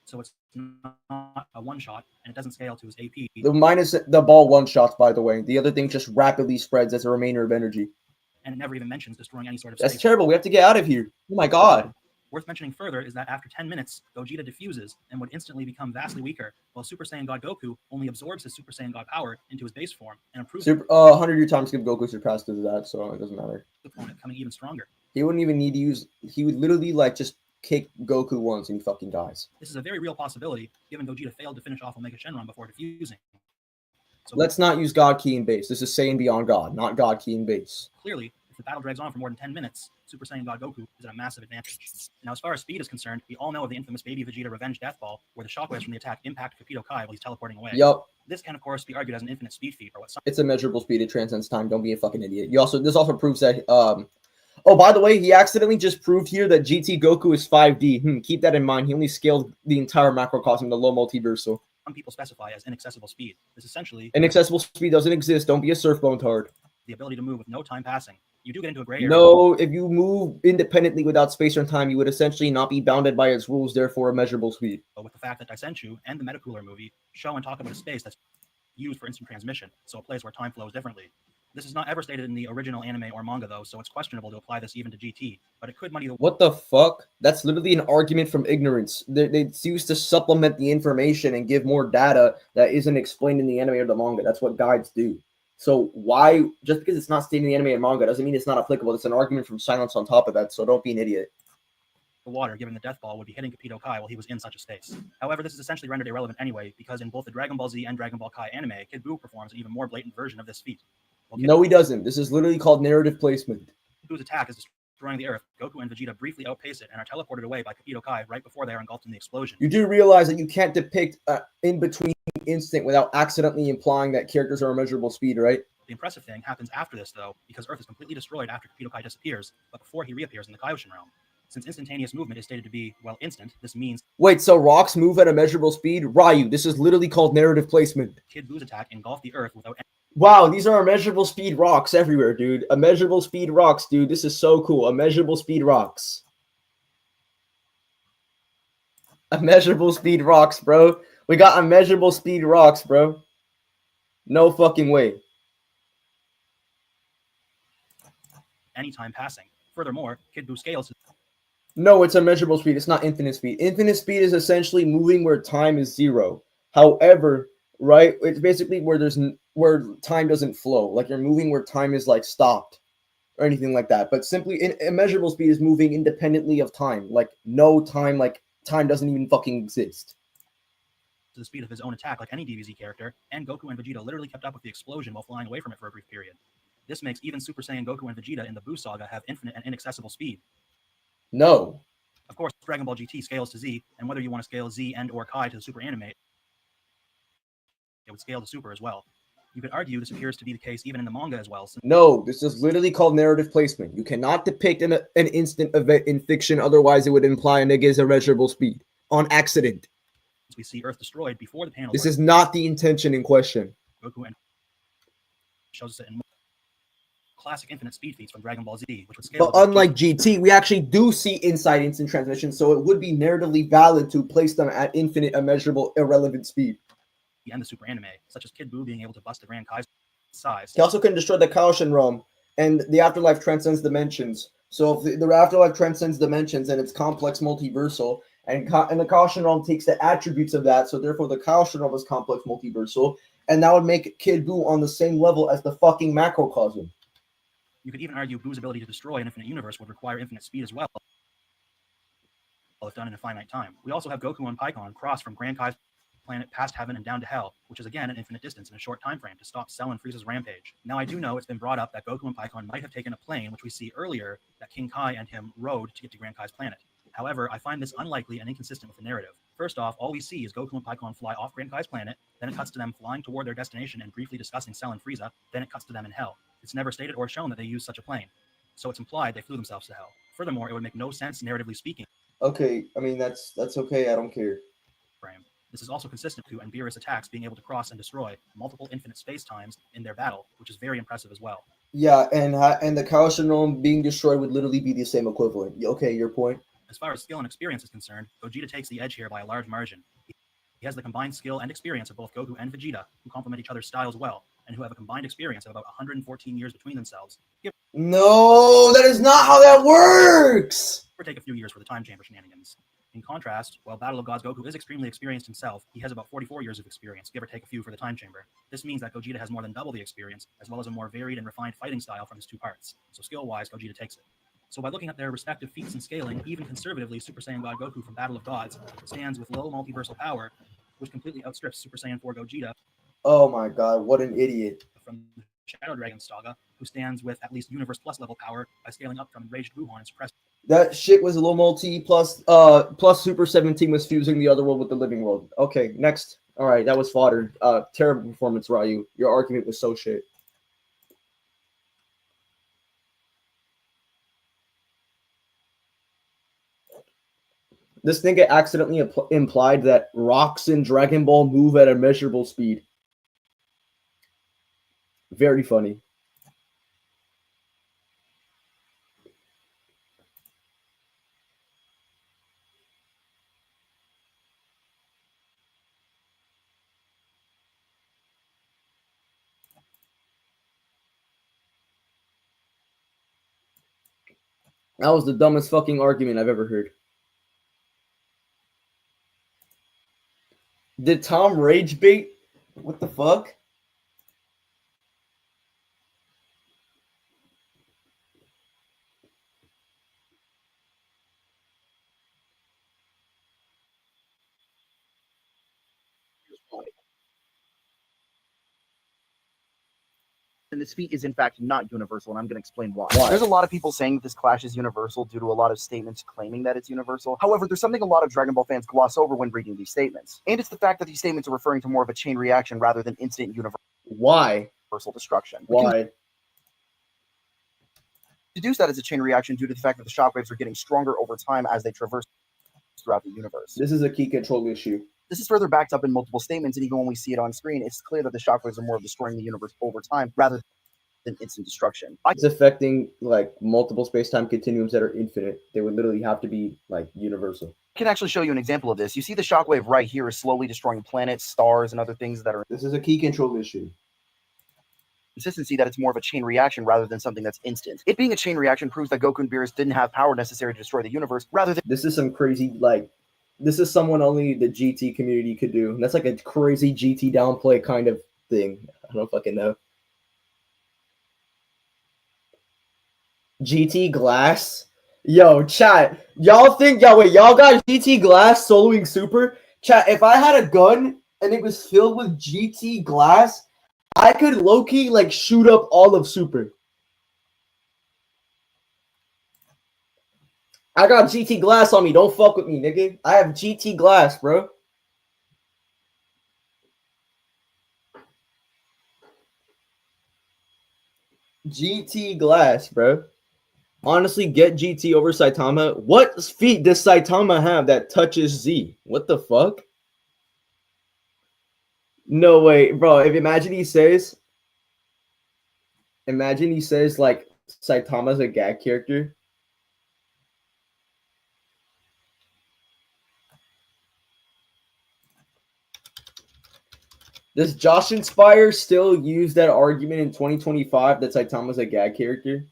F: So it's not a one-shot, and it doesn't scale to his AP.
D: The ball one-shots, by the way. The other thing just rapidly spreads as a remainder of energy.
F: And it never even mentions destroying any sort of
D: That's
F: space.
D: terrible. We have to get out of here. Oh my god.
F: Worth mentioning further is that after 10 minutes, Gogeta diffuses and would instantly become vastly weaker, while Super Saiyan God Goku only absorbs his Super Saiyan God power into his base form and improves
D: 100-year time skip Goku surpassed to that, so it doesn't matter.
F: the opponent, becoming even stronger.
D: He wouldn't even need to use. He would literally like just kick Goku once and he fucking dies.
F: This is a very real possibility, given Gogeta failed to finish off Omega Shenron before diffusing. So
D: Let's not use God Key in base. This is Saiyan Beyond God, not God Key in base.
F: clearly, if the battle drags on for more than 10 minutes, Super Saiyan God Goku is at a massive advantage. Now, as far as speed is concerned, we all know of the infamous Baby Vegeta Revenge Death Ball, where the shockwaves from the attack impact Capito Kai while he's teleporting away.
D: Yup,
F: This can, of course, be argued as an infinite speed feat, or what some
D: it's a measurable speed. It transcends time. Don't be a fucking idiot. This also proves that. Oh, by the way, he accidentally just proved here that GT Goku is 5D. Keep that in mind. He only scaled the entire macrocosm, the low multiversal.
F: people specify as inaccessible speed. This essentially
D: Inaccessible speed doesn't exist. Don't be a surfbone tard.
F: the ability to move with no time passing. You do get into a gray area.
D: No, if you move independently without space or time, you would essentially not be bounded by its rules, therefore a measurable speed.
F: But with the fact that Daisenshu and the Metacooler movie show and talk about a space that's used for instant transmission, so a place where time flows differently. This is not ever stated in the original anime or manga, though, so it's questionable to apply this even to GT, but it could muddy the
D: What the fuck? That's literally an argument from ignorance. It's used to supplement the information and give more data that isn't explained in the anime or the manga. That's what guides do. So why, just because it's not stated in the anime and manga doesn't mean it's not applicable. It's an argument from silence on top of that, so don't be an idiot.
F: water, given the death ball would be hitting Capito Kai while he was in such a space. However, this is essentially rendered irrelevant anyway, because in both the Dragon Ball Z and Dragon Ball Kai anime, Kid Buu performs an even more blatant version of this feat. While Kid
D: No, he doesn't. This is literally called narrative placement.
F: Buu's attack is destroying the Earth. Goku and Vegeta briefly outpace it and are teleported away by Capito Kai right before they are engulfed in the explosion.
D: You do realize that you can't depict in-between instant without accidentally implying that characters are a measurable speed, right?
F: The impressive thing happens after this, though, because Earth is completely destroyed after Capito Kai disappears, but before he reappears in the Kaioshin realm. Since instantaneous movement is stated to be, well, instant, this means
D: Wait, so rocks move at a measurable speed? Ryu, this is literally called narrative placement.
F: Kid Buu's attack engulfed the Earth without
D: Wow, these are immeasurable speed rocks everywhere, dude. Immeasurable speed rocks, dude. This is so cool. Immeasurable speed rocks. Immeasurable speed rocks, bro. We got immeasurable speed rocks, bro. No fucking way.
F: any time passing. Furthermore, Kid Buu scales his
D: No, it's immeasurable speed. It's not infinite speed. Infinite speed is essentially moving where time is zero. However, right, it's basically where time doesn't flow. Like you're moving where time is like stopped or anything like that. But simply immeasurable speed is moving independently of time. Like no time, like time doesn't even fucking exist.
F: to the speed of his own attack like any DBZ character, and Goku and Vegeta literally kept up with the explosion while flying away from it for a brief period. This makes even Super Saiyan Goku and Vegeta in the Buu saga have infinite and inaccessible speed.
D: No.
F: Of course, Dragon Ball GT scales to Z, and whether you want to scale Z and or Kai to the Super Anime, it would scale to Super as well. You could argue this appears to be the case even in the manga as well. Since
D: No, this is literally called narrative placement. You cannot depict an instant event in fiction, otherwise it would imply a nigga is immeasurable speed on accident.
F: we see Earth destroyed before the panel.
D: This is not the intention in question.
F: Goku and shows us it in classic infinite speed feats from Dragon Ball Z, which would scale.
D: But unlike GT, we actually do see inside instant transmission, so it would be narratively valid to place them at infinite, immeasurable, irrelevant speed.
F: and the Super Anime, such as Kid Buu being able to bust the Grand Kai's size.
D: He also can destroy the Kaioshin realm, and the afterlife transcends dimensions. So if the afterlife transcends dimensions and it's complex multiversal, and the Kaioshin realm takes the attributes of that, so therefore the Kaioshin realm is complex multiversal, and that would make Kid Buu on the same level as the fucking macrocosm.
F: You could even argue Buu's ability to destroy an infinite universe would require infinite speed as well, if done in a finite time. We also have Goku and Pikkon cross from Grand Kai's planet past heaven and down to hell, which is again an infinite distance in a short time frame to stop Cell and Frieza's rampage. Now I do know it's been brought up that Goku and Pikkon might have taken a plane, which we see earlier that King Kai and him rode to get to Grand Kai's planet. However, I find this unlikely and inconsistent with the narrative. First off, all we see is Goku and Pikkon fly off Grand Kai's planet, then it cuts to them flying toward their destination and briefly discussing Cell and Frieza, then it cuts to them in hell. It's never stated or shown that they used such a plane, so it's implied they flew themselves to hell. Furthermore, it would make no sense narratively speaking.
A: Okay, I mean that's okay. I don't care.
F: frame. This is also consistent with and Beerus attacks being able to cross and destroy multiple infinite space-times in their battle, which is very impressive as well.
A: Yeah, and the Chaos Syndrome being destroyed would literally be the same equivalent. Okay, your point.
F: As far as skill and experience is concerned, Gogeta takes the edge here by a large margin. He has the combined skill and experience of both Goku and Vegeta, who complement each other's styles well, and who have a combined experience of about 114 years between themselves, give
A: No, that is not how that works.
F: or take a few years for the time chamber shenanigans. In contrast, while Battle of Gods Goku is extremely experienced himself, he has about 44 years of experience, give or take a few for the time chamber. This means that Gogeta has more than double the experience, as well as a more varied and refined fighting style from his two parts. So skill-wise, Gogeta takes it. So by looking at their respective feats and scaling, even conservatively, Super Saiyan God Goku from Battle of Gods stands with low multiversal power, which completely outstrips Super Saiyan 4 Gogeta
A: Oh my god, what an idiot.
F: from the Shadow Dragon Saga, who stands with at least Universe Plus level power by scaling up from Enraged Wuhan and suppressed.
A: That shit was a low multi plus Super 17 was fusing the other world with the living world. Okay, next. All right, that was fodder. Terrible performance, Ryu. Your argument was so shit. This nigga accidentally implied that rocks in Dragon Ball move at a measurable speed. Very funny. That was the dumbest fucking argument I've ever heard. Did Tom rage bait? What the fuck?
H: And this feat is in fact not universal, and I'm going to explain why.
A: Why?
H: There's a lot of people saying that this clash is universal due to a lot of statements claiming that it's universal. However, there's something a lot of Dragon Ball fans gloss over when reading these statements, and it's the fact that these statements are referring to more of a chain reaction rather than instant
A: Why?
H: universal destruction. We can
A: Why?
H: deduce that as a chain reaction due to the fact that the shockwaves are getting stronger over time as they traverse throughout the universe.
A: This is a key control issue.
H: This is further backed up in multiple statements, and even when we see it on screen, it's clear that the shockwaves are more of destroying the universe over time rather than instant destruction.
A: It's affecting like multiple space-time continuums that are infinite. They would literally have to be like universal.
H: I can actually show you an example of this. You see the shockwave right here is slowly destroying planets, stars, and other things that are
A: This is a key control issue.
H: consistency that it's more of a chain reaction rather than something that's instant. It being a chain reaction proves that Goku and Beerus didn't have power necessary to destroy the universe, rather than
A: This is some crazy like. This is someone only the GT community could do. That's like a crazy GT downplay kind of thing. I don't fucking know. GT Glass? Yo, chat. Y'all think, y'all got GT Glass soloing Super? Chat, if I had a gun and it was filled with GT Glass, I could low-key, like, shoot up all of Super. I got GT Glass on me. Don't fuck with me, nigga. I have GT Glass, bro. GT Glass, bro. Honestly, get GT over Saitama. What feat does Saitama have that touches Z? What the fuck? No way, bro. Imagine he says like Saitama's a gag character. Does Josh Inspire still use that argument in 2025 that Saitama's a gag character?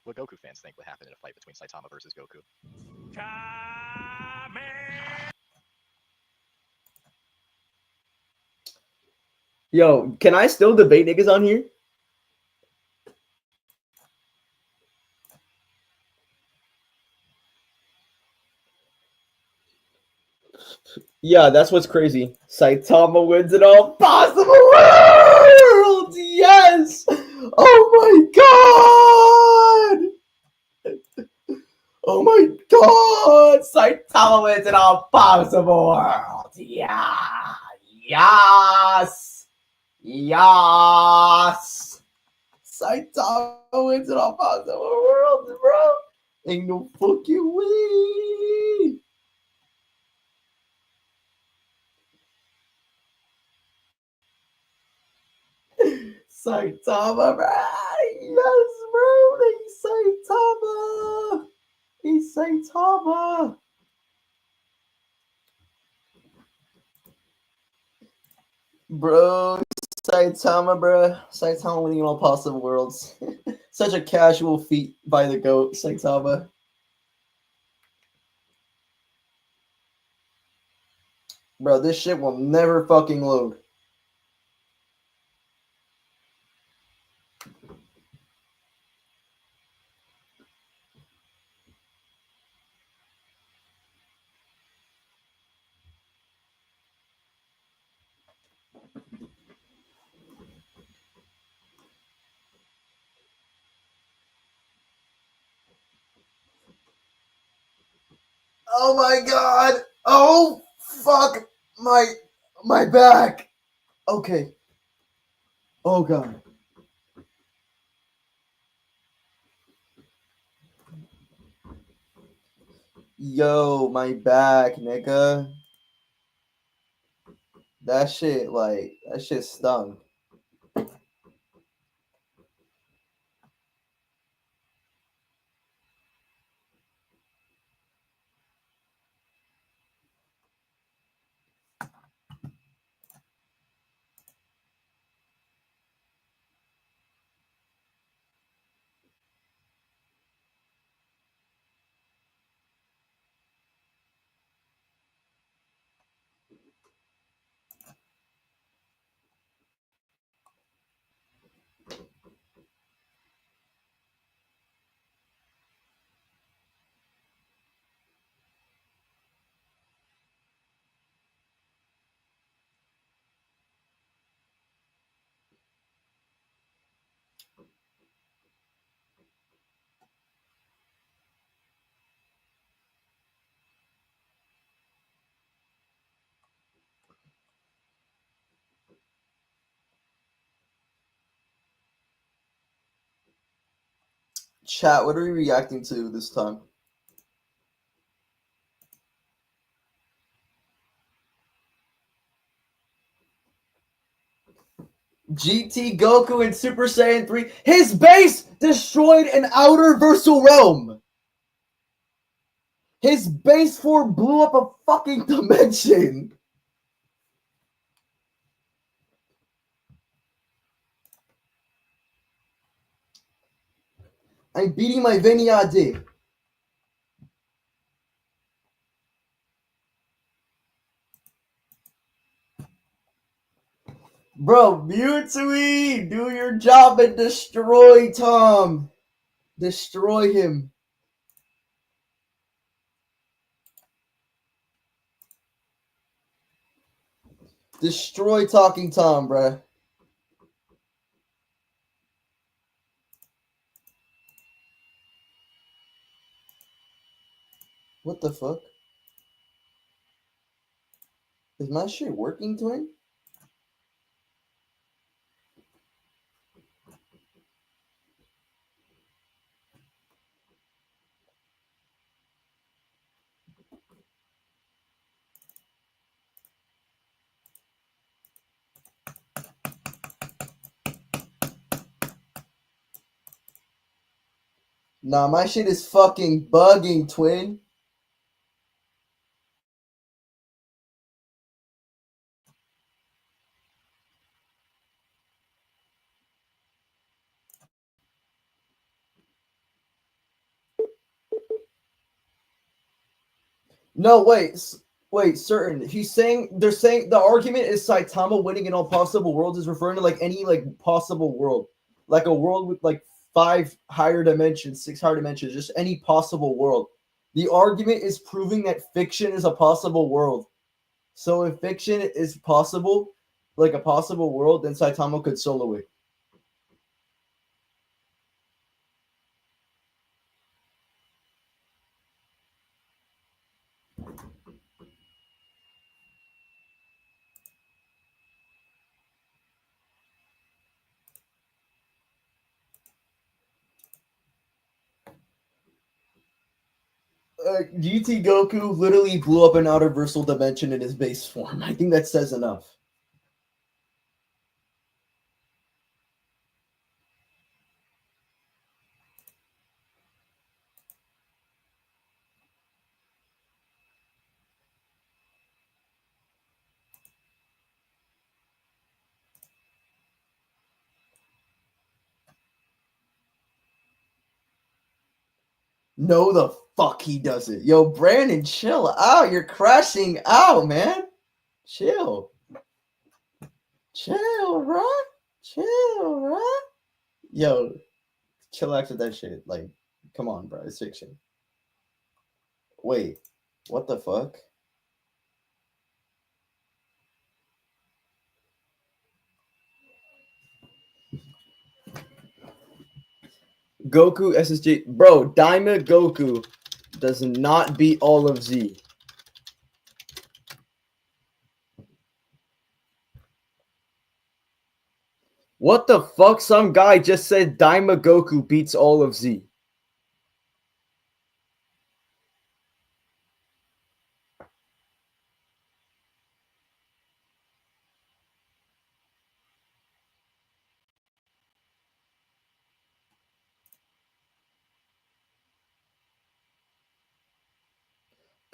I: What Goku fans think would happen in a fight between Saitama versus Goku.
A: Yo, can I still debate niggas on here? Yeah, that's what's crazy. Saitama wins in all possible worlds! Yes! Oh my god! Oh my god! Saitama wins in all possible worlds! Yeah! Yes! Yes! Saitama wins in all possible worlds, bro! Ain't no fucking way. Saitama, bro. Yes, bro. He's Saitama. He's Saitama. Bro, Saitama, bro. Saitama winning in all possible worlds. Such a casual feat by the GOAT, Saitama. Bro, this shit will never fucking load. Oh my god! Oh fuck my back! Okay. Oh god. Yo, my back, nigga. That shit stung. Chat, what are we reacting to this time? GT Goku and Super Saiyan 3. His base destroyed an outerversal realm. His base 4 blew up a fucking dimension. I'm beating my Veniade. Bro, Mutui, do your job and destroy Tom. Destroy him. Destroy Talking Tom, bruh. What the fuck? Is my shit working, twin? Nah, my shit is fucking bugging, twin. No, wait, certain. They're saying the argument is Saitama winning in all possible worlds is referring to like any like possible world, like a world with like 5 higher dimensions, 6 higher dimensions, just any possible world. The argument is proving that fiction is a possible world. So if fiction is possible, like a possible world, then Saitama could solo it. GT Goku literally blew up an outerversal dimension in his base form. I think that says enough. No, the fuck he doesn't. Yo, Brandon, chill out. You're crashing out, man. Chill. Chill, right? Chill, right? Yo, chillax with that shit. Like, come on, bro. It's fiction. Wait, what the fuck? Goku SSJ. Bro, Daima Goku does not beat all of Z. What the fuck? Some guy just said Daima Goku beats all of Z.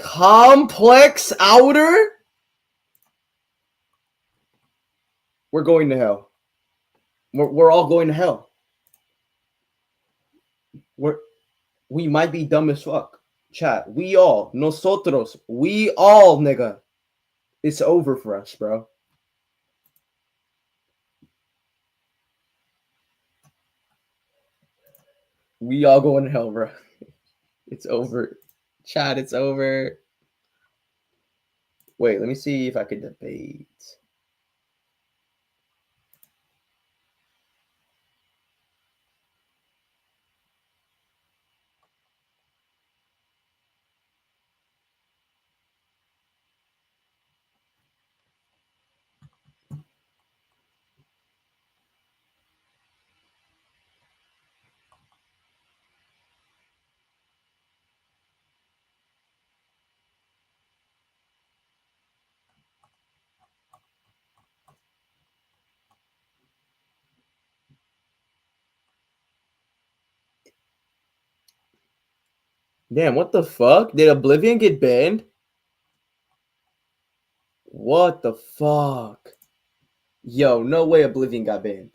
A: Complex outer? We're going to hell. We're all going to hell. We might be dumb as fuck. Chat. We all. Nosotros. We all, nigga. It's over for us, bro. We all going to hell, bro. It's over. Chat, it's over. Wait, let me see if I can debate. Damn, what the fuck? Did Oblivion get banned? What the fuck? Yo, no way Oblivion got banned.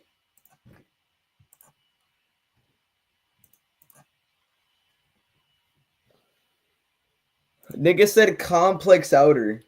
A: Nigga said complex outer.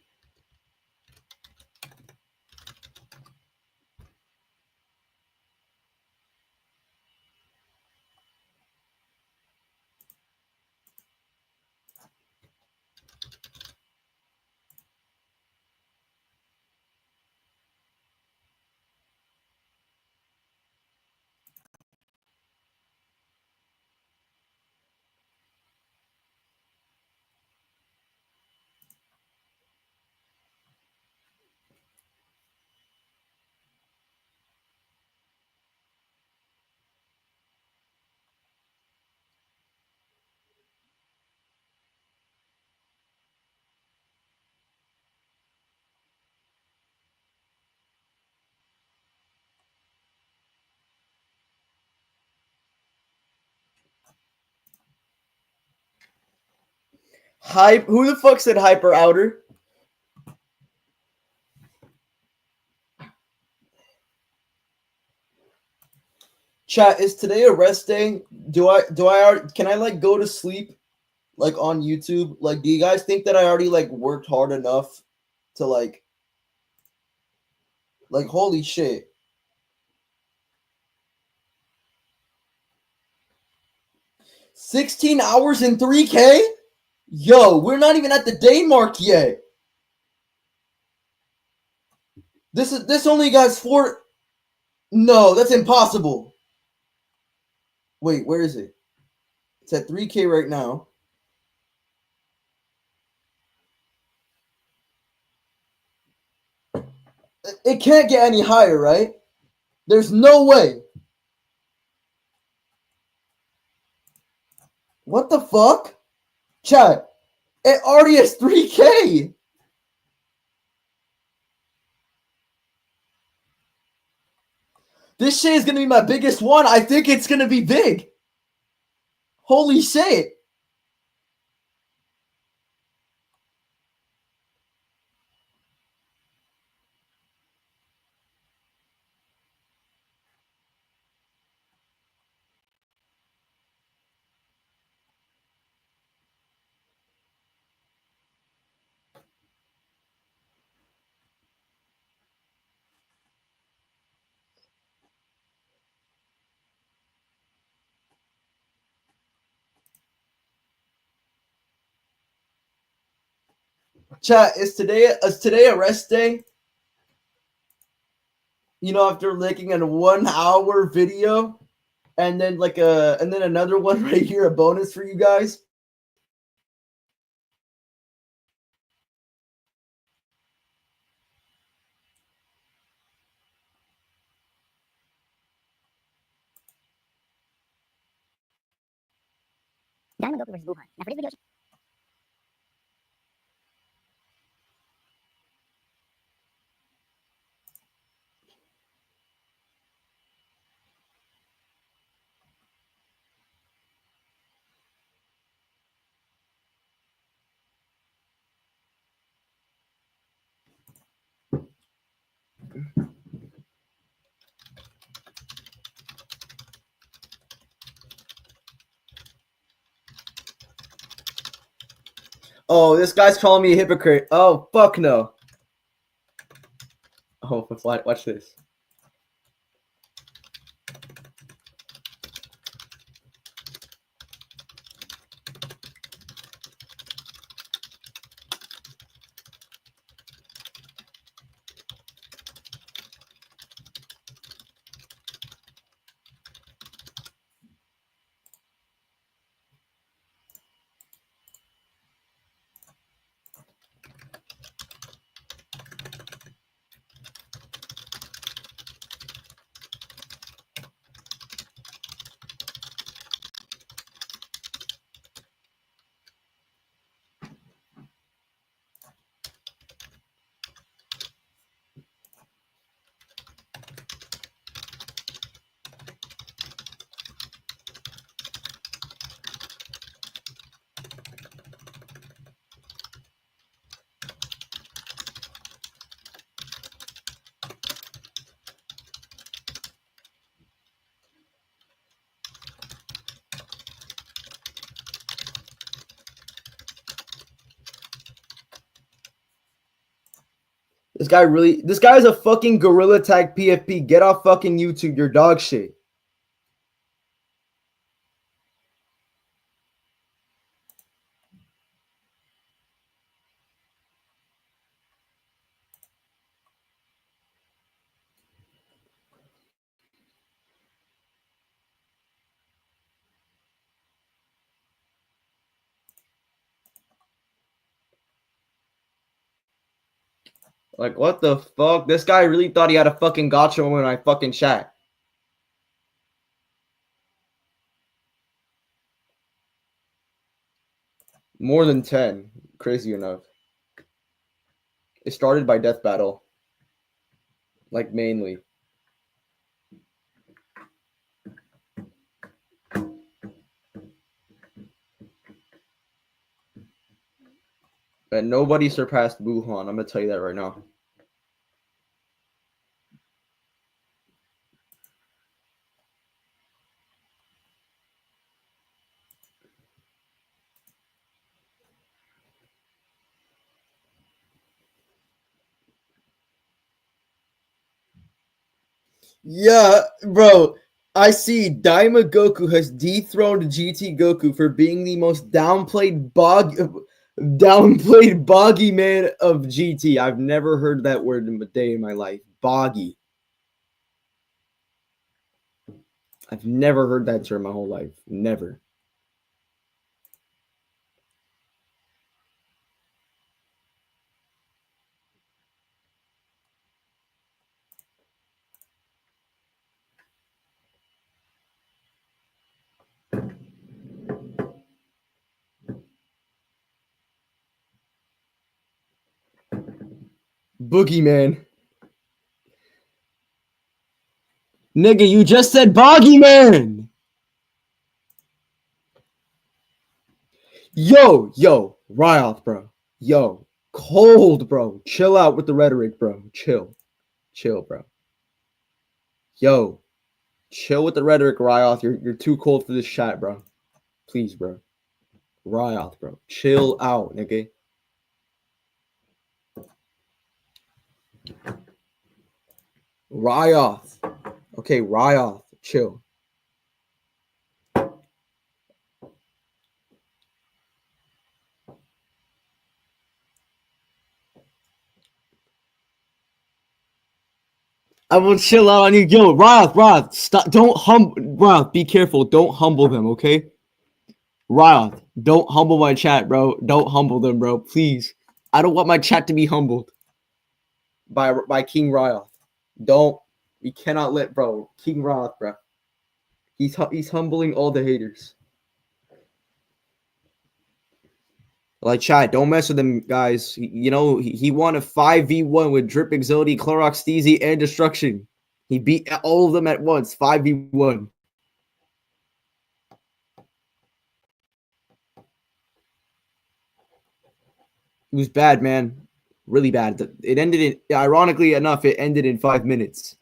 A: Hype. Who the fuck said hyper outer? Chat, is today a rest day? Can I like go to sleep like on YouTube? Like, do you guys think that I already like worked hard enough to like holy shit. $16 hours and 3K? Yo, we're not even at the day mark yet. This only got 4. No, that's impossible. Wait, where is it? It's at 3K right now. It can't get any higher, right? There's no way. What the fuck? Chat, It already has 3K. This shit is gonna be my biggest one. I think it's gonna be big. Holy shit. Chat, is today a rest day? You know, after making a 1 hour video and then another one right here, a bonus for you guys.
E: Diamond Goku versus Wuhan. Now for this video,
D: Oh, this guy's calling me a hypocrite. Oh, fuck no. Oh, watch this. This guy's a fucking gorilla tag PFP. Get off fucking YouTube. You're dog shit. Like, what the fuck? This guy really thought he had a fucking gotcha when I fucking chat. More than 10. Crazy enough. It started by death battle. Like, mainly. And nobody surpassed Wuhan. I'm gonna tell you that right now. Yeah, bro. I see Daima Goku has dethroned GT Goku for being the most downplayed boggy man of GT. I've never heard that word in a day in my life. Boggy. I've never heard that term my whole life. Never. Boogeyman. Nigga, you just said Boogeyman. Yo, Ryoth, bro. Yo, cold, bro. Chill out with the rhetoric, bro. Chill, bro. Yo, chill with the rhetoric, Ryoth. You're too cold for this chat, bro. Please, bro. Ryoth, bro. Chill out, nigga. Ryoth. Okay, Ryoth. Chill. I will chill out on you. Yo, Ryoth, stop. Ryoth, be careful. Don't humble them, okay? Ryoth, don't humble my chat, bro. Don't humble them, bro. Please. I don't want my chat to be humbled by King Ryoth. Don't. We cannot let, bro. King Ryoth, bro. He's humbling all the haters. Like, chat, don't mess with him, guys. He won a 5v1 with Drip, Exility, Clorox, Steezy, and Destruction. He beat all of them at once, 5v1. It was bad, man. Really bad. It ended in, ironically enough, it ended in 5 minutes.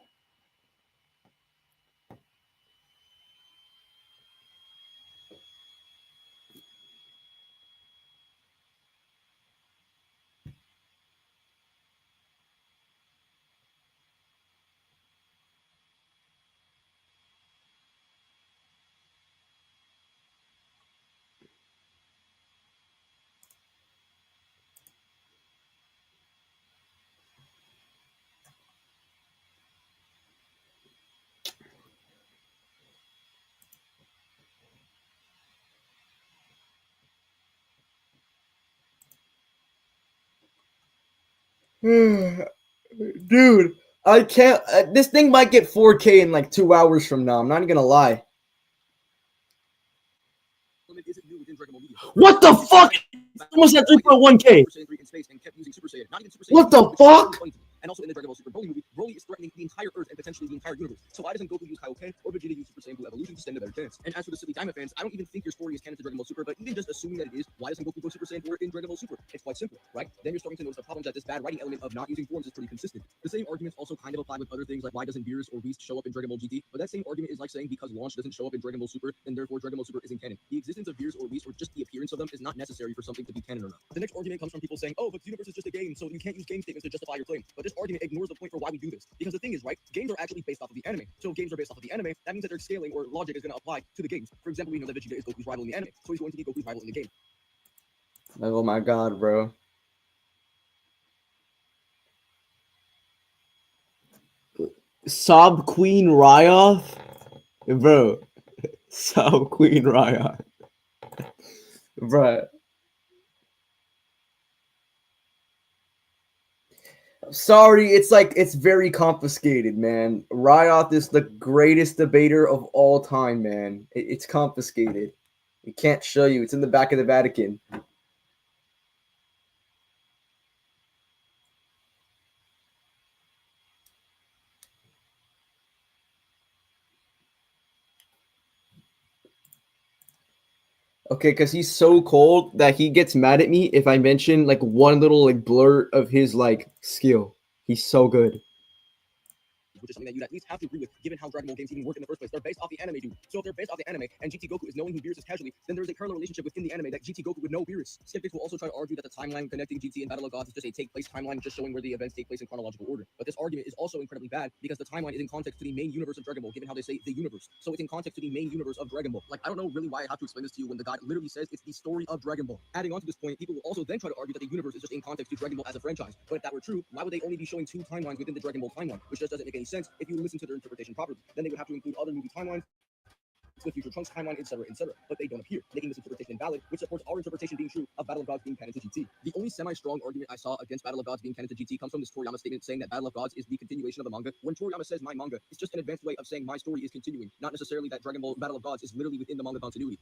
D: Dude, I can't. This thing might get 4K in like 2 hours from now. I'm not even gonna lie. What the fuck? Almost at 3.1K. What the fuck?
C: And also in the Dragon Ball Super Broly movie, Broly is threatening the entire Earth and potentially the entire universe. So why doesn't Goku use Kaioken or Vegeta use Super Saiyan Blue Evolution to stand a better chance? And as for the silly Diamond fans, I don't even think your story is canon to Dragon Ball Super, but even just assuming that it is, why doesn't Goku go Super Saiyan 4 in Dragon Ball Super? It's quite simple, right? Then you're starting to notice the problems that this bad writing element of not using forms is pretty consistent. The same arguments also kind of apply with other things like why doesn't Beerus or Beast show up in Dragon Ball GT, but that same argument is like saying because Launch doesn't show up in Dragon Ball Super, then therefore Dragon Ball Super isn't canon. The existence of Beerus or Beast or just the appearance of them is not necessary for something to be canon or not. The next argument comes from people saying, oh, but the universe is just a game, so you can't use game statements to justify your claim. But this argument ignores the point for why we do this. Because the thing is, right, games are actually based off of the anime. So if games are based off of the anime, that means that their scaling or logic is going to apply to the games. For example, we know that Vegeta is Goku's rival in the anime, so he's going to be Goku's rival in the game.
D: Oh my god, bro. Sob Queen Ryoth? Bro. Sob Queen Ryoth. Bro. Sorry, it's very confiscated, man. Ryoth is the greatest debater of all time, man. It's confiscated. We can't show you. It's in the back of the Vatican. Okay, because he's so cold that he gets mad at me if I mention like one little like blurt of his like skill. He's so good.
C: Which is something that you'd at least have to agree with, given how Dragon Ball games even work in the first place. They're based off the anime, dude. So if they're based off the anime, and GT Goku is knowing who Beerus is casually, then there's a parallel relationship within the anime that GT Goku would know Beerus. Skeptics will also try to argue that the timeline connecting GT and Battle of Gods is just a take-place timeline, just showing where the events take place in chronological order. But this argument is also incredibly bad, because the timeline is in context to the main universe of Dragon Ball, given how they say the universe. So it's in context to the main universe of Dragon Ball. Like, I don't know really why I have to explain this to you when the guy literally says it's the story of Dragon Ball. Adding on to this point, people will also then try to argue that the universe is just in context to Dragon Ball as a franchise. But if that were true, why would they only be showing 2 timelines within the Dragon Ball timeline? Which just doesn't make any sense if you listen to their interpretation properly. Then they would have to include other movie timelines, the future Trunks timeline, etc., but they don't appear, making this interpretation invalid, which supports our interpretation being true of Battle of Gods being canon to GT. The only semi-strong argument I saw against Battle of Gods being canon to GT comes from this Toriyama statement saying that Battle of Gods is the continuation of the manga. When Toriyama says my manga, it's just an advanced way of saying my story is continuing, not necessarily that Dragon Ball Battle of Gods is literally within the manga continuity.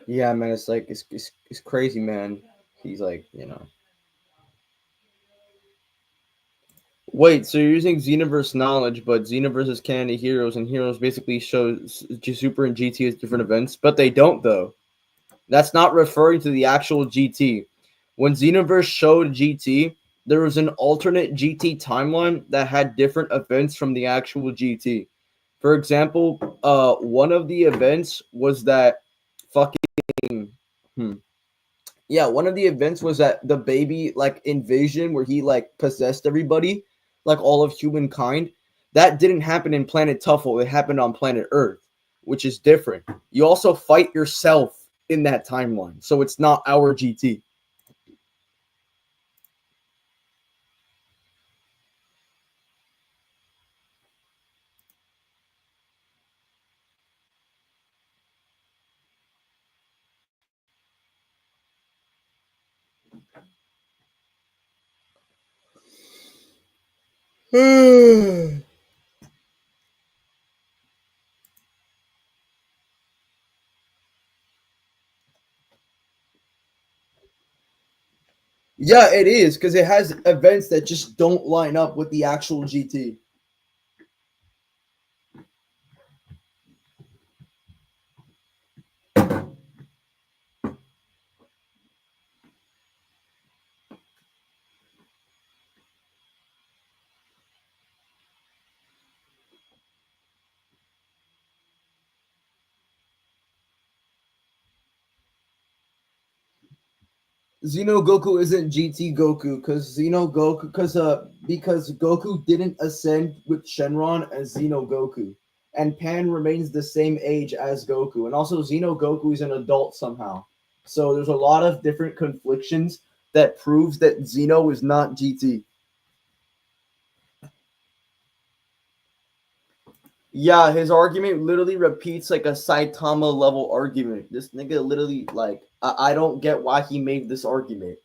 D: Yeah, man, it's like it's crazy, man. He's like, Wait, so you're using Xenoverse knowledge, but Xenoverse is canon to Heroes, and Heroes basically shows Super and GT as different events, but they don't though. That's not referring to the actual GT. When Xenoverse showed GT, there was an alternate GT timeline that had different events from the actual GT. For example, one of the events was that fucking one of the events was that the baby like invasion where he like possessed everybody, like all of humankind. That didn't happen in Planet Tuffle. It happened on Planet Earth, which is different. You also fight yourself in that timeline, so it's not our GT. Yeah, it is because it has events that just don't line up with the actual GT. Xeno Goku isn't GT Goku because because Goku didn't ascend with Shenron as Xeno Goku, and Pan remains the same age as Goku, and also Xeno Goku is an adult somehow. So there's a lot of different conflictions that proves that Xeno is not GT. Yeah, his argument literally repeats like a Saitama level argument. This nigga literally like I don't get why he made this argument.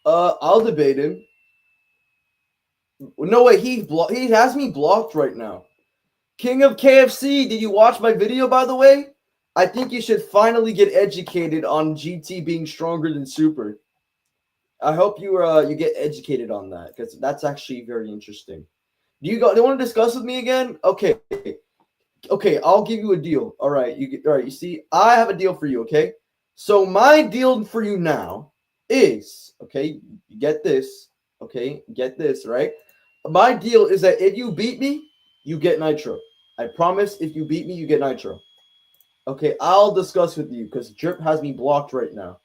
D: I'll debate him. No way, he has me blocked right now. King of KFC, did you watch my video by the way? I think you should finally get educated on GT being stronger than Super. I hope you get educated on that because that's actually very interesting. Do you want to discuss with me again? Okay. Okay, I'll give you a deal. All right, you see, I have a deal for you, okay? So my deal for you now is, okay, get this, okay? Get this, right? My deal is that if you beat me, you get Nitro. I promise if you beat me, you get Nitro. Okay, I'll discuss with you because Drip has me blocked right now.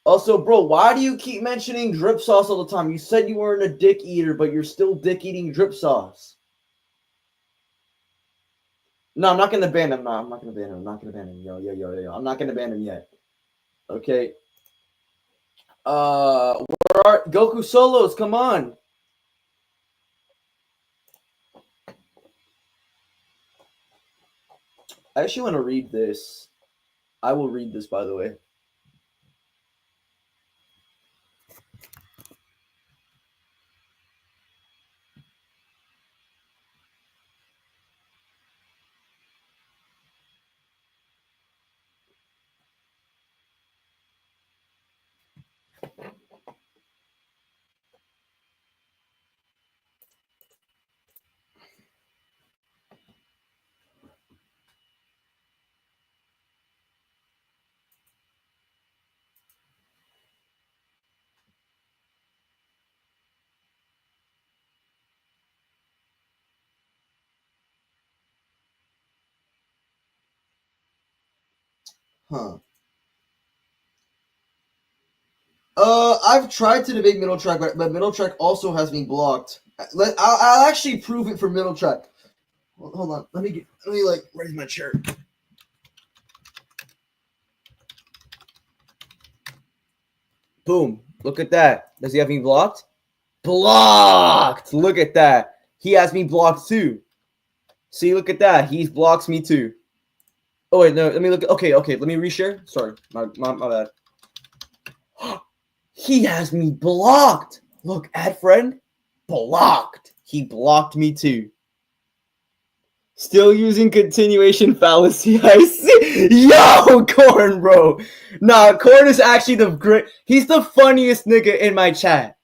D: Also, bro, why do you keep mentioning Drip Sauce all the time? You said you weren't a dick eater, but you're still dick eating Drip Sauce. No, I'm not gonna ban him. No, I'm not gonna ban him. I'm not gonna ban him. Yo. I'm not gonna ban him yet. Okay. Where are Goku solos? Come on. I actually want to read this. I will read this, by the way.
A: Huh. I've tried to debate middle track, but middle track also has me blocked. I'll actually prove it for middle track. Hold on. Let me like raise my chair.
D: Boom. Look at that. Does he have me blocked? Blocked. Look at that. He has me blocked too. See, look at that. He blocks me too. Oh wait, no. Let me look. Okay. Let me reshare. Sorry, my bad. He has me blocked. Look, add friend. Blocked. He blocked me too. Still using continuation fallacy. I see. Yo, Corn, bro. Nah, Corn is actually the great. He's the funniest nigga in my chat.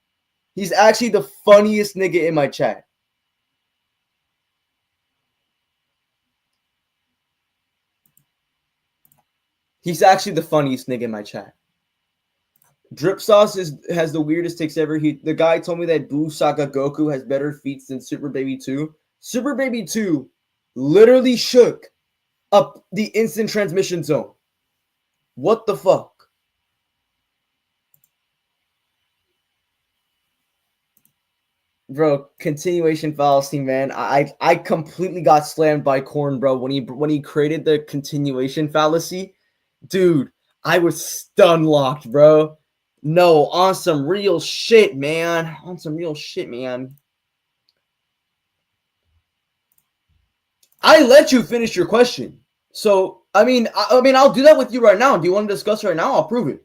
D: He's actually the funniest nigga in my chat. He's actually the funniest nigga in my chat. Drip Sauce has the weirdest takes ever. The guy told me that Blue Saga Goku has better feats than Super Baby 2. Super Baby 2 literally shook up the instant transmission zone. What the fuck? Bro, continuation fallacy, man. I completely got slammed by Corn, bro. When he created the continuation fallacy, dude, I was stun locked, bro. No, on some real shit, man. On some real shit, man. I let you finish your question. So, I mean, I'll do that with you right now. Do you want to discuss right now? I'll prove it.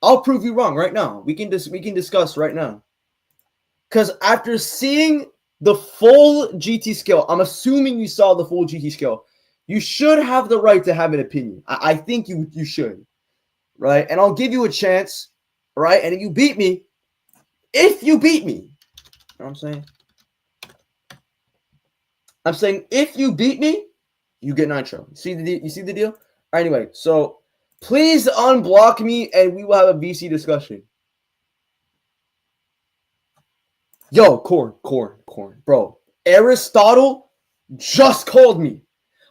D: I'll prove you wrong right now. We can discuss right now. Because after seeing the full GT scale, I'm assuming you saw the full GT scale. You should have the right to have an opinion. I think you should, right? And I'll give you a chance, right? And if you beat me, you know what I'm saying? I'm saying if you beat me, you get nitro. You see the deal? Anyway, so please unblock me and we will have a VC discussion. Yo, Corn, bro. Aristotle just called me.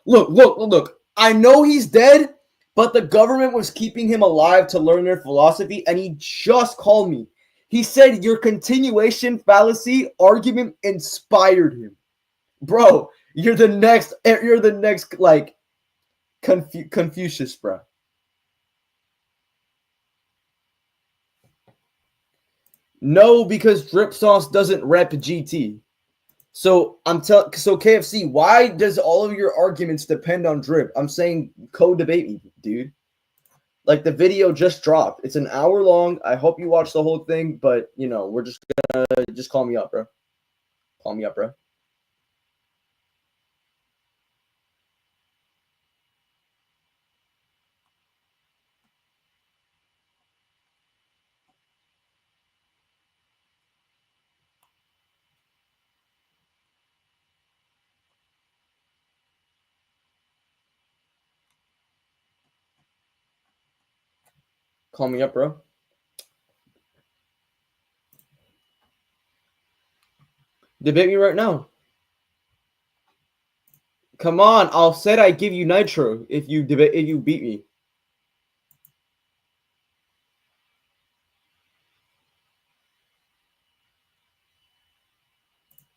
D: Look. I know he's dead, but the government was keeping him alive to learn their philosophy, and he just called me. He said your continuation fallacy argument inspired him. Bro, you're the next like Confucius, bro. No, because Drip Sauce doesn't rep GT. So so KFC, why does all of your arguments depend on Drip? I'm saying co-debate me, dude. Like the video just dropped. It's an hour long. I hope you watch the whole thing, but you know, we're just gonna call me up, bro. Call me up, bro. Call me up, bro. Debate me right now. Come on, I'll said I give you nitro if you beat me.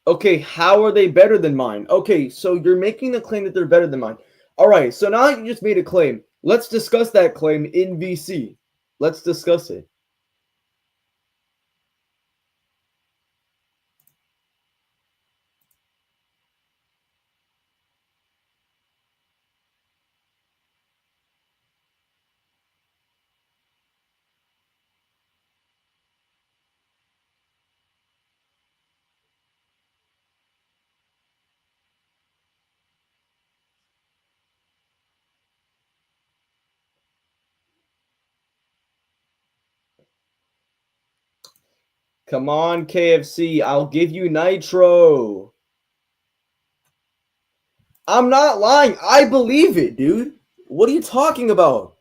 D: Okay, how are they better than mine? Okay, so you're making the claim that they're better than mine. All right, so now you just made a claim. Let's discuss that claim in VC. Let's discuss it. Come on, KFC. I'll give you nitro. I'm not lying. I believe it, dude. What are you talking about?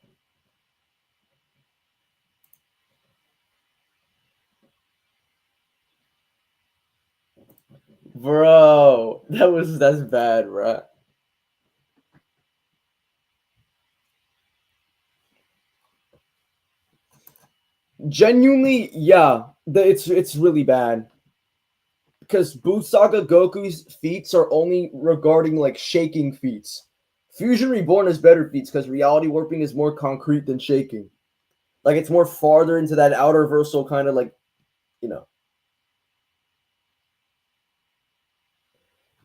D: Bro, that's bad, bro. Genuinely, yeah, it's really bad because Boost Saga Goku's feats are only regarding like shaking feats. Fusion Reborn is better feats because reality warping is more concrete than shaking. Like it's more farther into that outerversal kind of like, you know.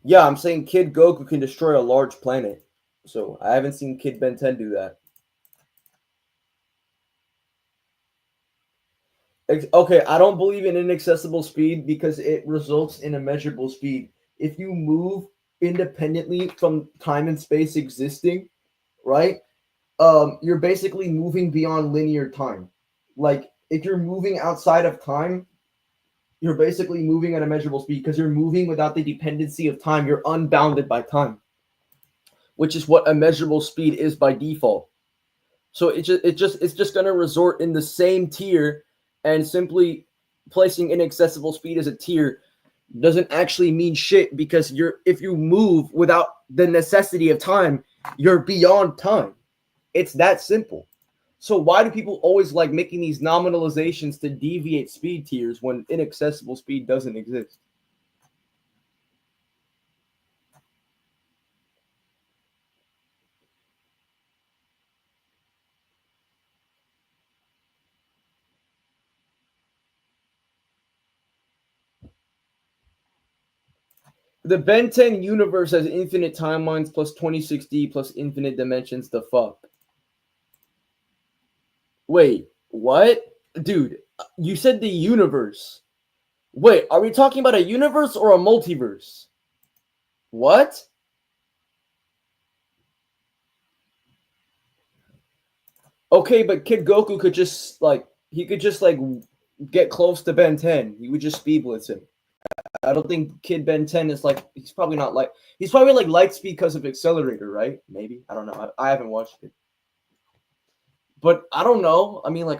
D: Yeah, I'm saying Kid Goku can destroy a large planet. So I haven't seen Kid Ben 10 do that. Okay, I don't believe in inaccessible speed because it results in immeasurable speed. If you move independently from time and space existing, right? You're basically moving beyond linear time. Like if you're moving outside of time, you're basically moving at a measurable speed because you're moving without the dependency of time. You're unbounded by time, which is what immeasurable speed is by default. So it's just gonna resort in the same tier, and simply placing inaccessible speed as a tier doesn't actually mean shit because if you move without the necessity of time, you're beyond time. It's that simple. So why do people always like making these nominalizations to deviate speed tiers when inaccessible speed doesn't exist? The Ben 10 universe has infinite timelines plus 26D plus infinite dimensions. The fuck? Wait, what? Dude, you said the universe. Wait, are we talking about a universe or a multiverse? What? Okay, but Kid Goku could just get close to Ben 10. He would just speed blitz him. I don't think Kid Ben 10 is like he's probably like light speed because of accelerator, right? Maybe. I don't know. I haven't watched it. But I don't know. I mean, like,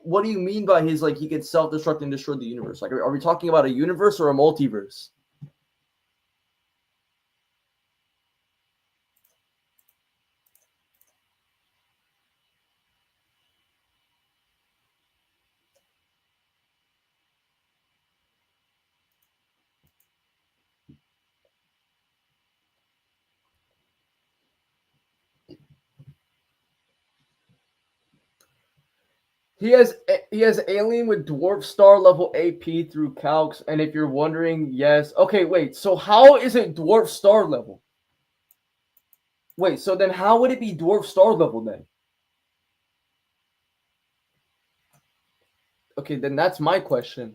D: what do you mean by his like he could self-destruct and destroy the universe? Like, are we talking about a universe or a multiverse? He has alien with dwarf star level AP through calcs, and if you're wondering, yes. Okay, wait. So how is it dwarf star level? Wait, so then how would it be dwarf star level then? Okay, then that's my question.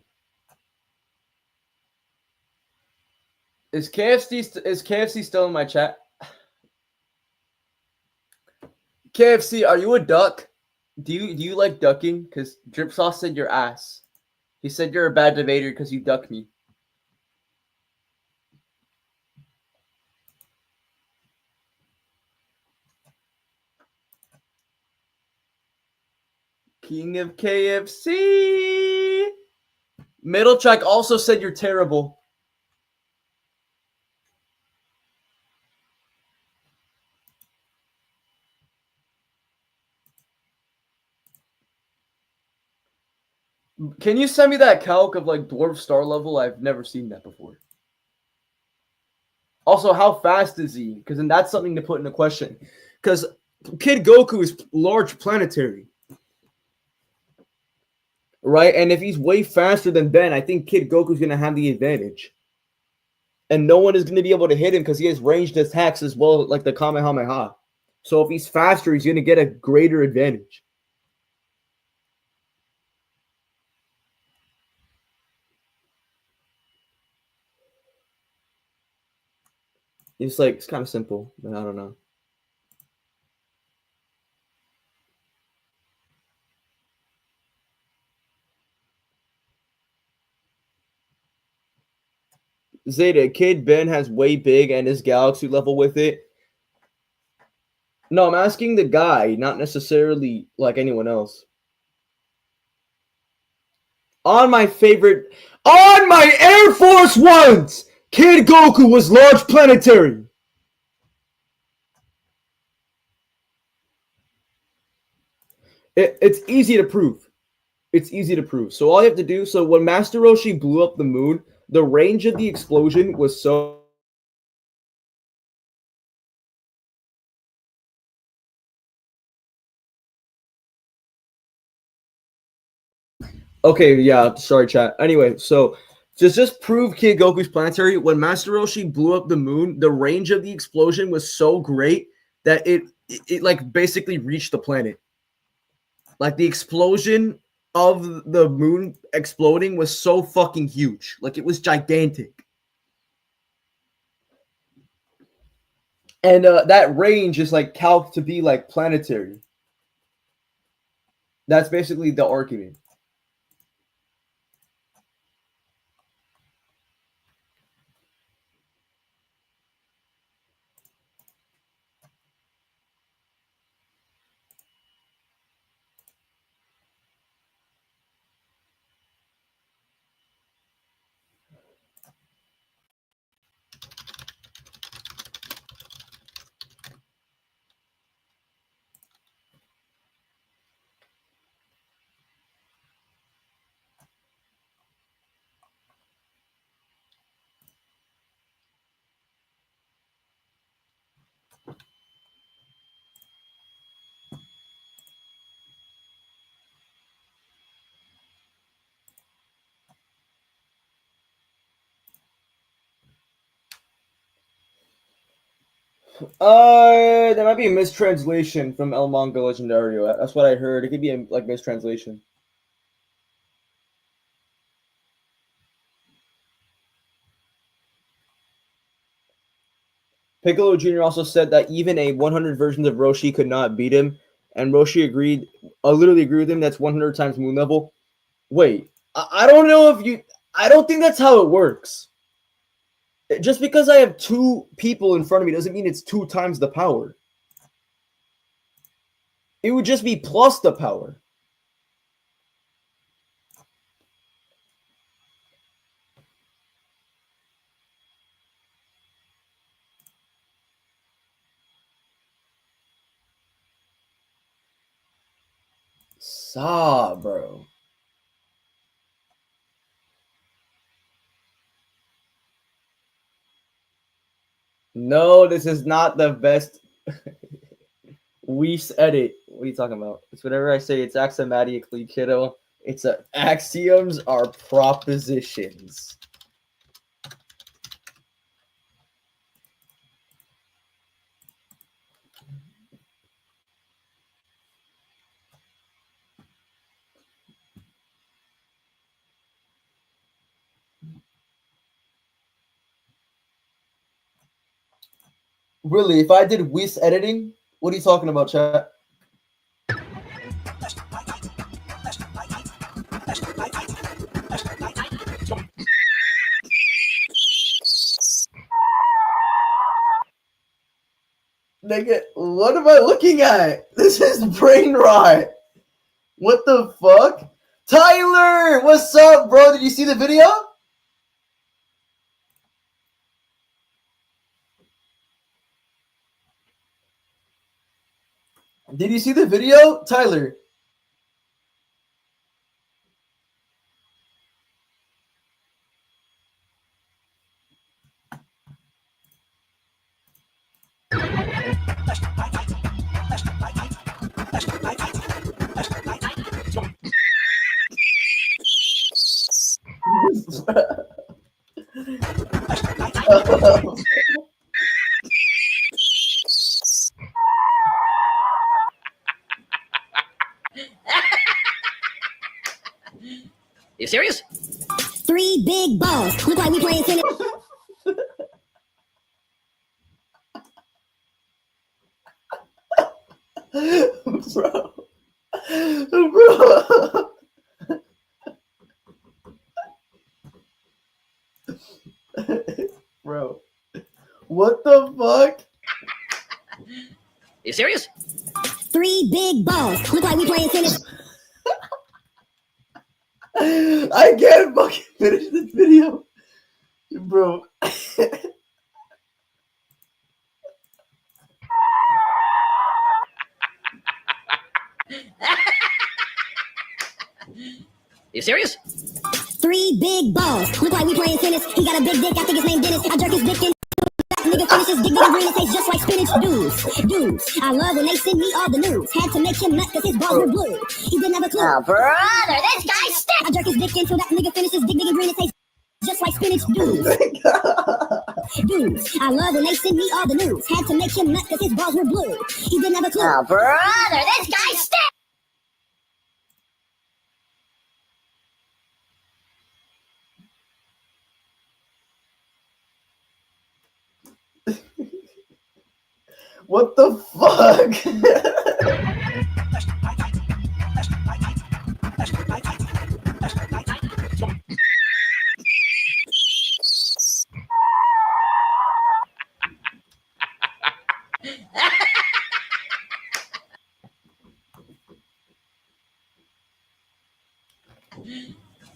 D: Is KFC still in my chat? KFC, are you a duck? Do you like ducking? Because Drip Sauce said your ass. He said you're a bad debater because you duck me. King of KFC. Middle track also said you're terrible. Can you send me that calc of like dwarf star level? I've never seen that before. Also, how fast is he? Because then that's something to put into question. Because Kid Goku is large planetary. Right? And if he's way faster than Ben, I think Kid Goku's going to have the advantage. And no one is going to be able to hit him because he has ranged attacks as well, like the Kamehameha. So if he's faster, he's going to get a greater advantage. It's kind of simple, but I don't know. Zeta, Kid Ben has way big and his galaxy level with it. No, I'm asking the guy, not necessarily like anyone else. On my Air Force Ones, Kid Goku was large planetary. It's easy to prove. It's easy to prove. So all you have to do, so when Master Roshi blew up the moon, the range of the explosion was so okay, yeah, sorry, chat. Anyway, so just prove Kid Goku's planetary. When Master Roshi blew up the moon, the range of the explosion was so great that it like basically reached the planet. Like the explosion of the moon exploding was so fucking huge. Like it was gigantic. And that range is like calc to be like planetary. That's basically the argument. There might be a mistranslation from El Manga Legendario. That's what I heard. It could be a like mistranslation. Piccolo Jr. also said that even a 100 version of Roshi could not beat him, and Roshi agreed. I literally agree with him. That's 100 times moon level. Wait, I don't know if you. I don't think that's how it works. Just because I have two people in front of me doesn't mean it's 2 times the power. It would just be plus the power. Saw, bro. No, this is not the best. Weiss edit. What are you talking about? It's whenever I say it's axiomatically, kiddo. It's axioms are propositions. Really, if I did Weiss editing, what are you talking about, chat? Nigga, what am I looking at? This is brain rot. What the fuck? Tyler, what's up, bro? Did you see the video? Did you see the video, Tyler?
G: You serious?
E: 3 big balls. Look like we playing tennis.
A: Bro. Bro. Bro. What the fuck?
G: You serious?
E: 3 big balls. Look like we playing tennis.
A: I can't fucking finish this video. Bro.
G: You serious?
E: 3 big balls. Look like we playing tennis. He got a big dick. I think his name Dennis. I jerk his dick in. That nigga finishes dick nigga green. It tastes just like spinach. Dudes. I love when they send me all the news. Had to make him nut because his balls were blue. He didn't have a clue.
G: Oh, brother, this guy's stiff.
E: I jerk his dick until that nigga finishes dick nigga green. It tastes just like spinach. Dudes. I love when they send me all the news. Had to make him nut because his balls were blue. He didn't have a clue.
G: Oh, brother, this guy's stiff.
A: What the fuck?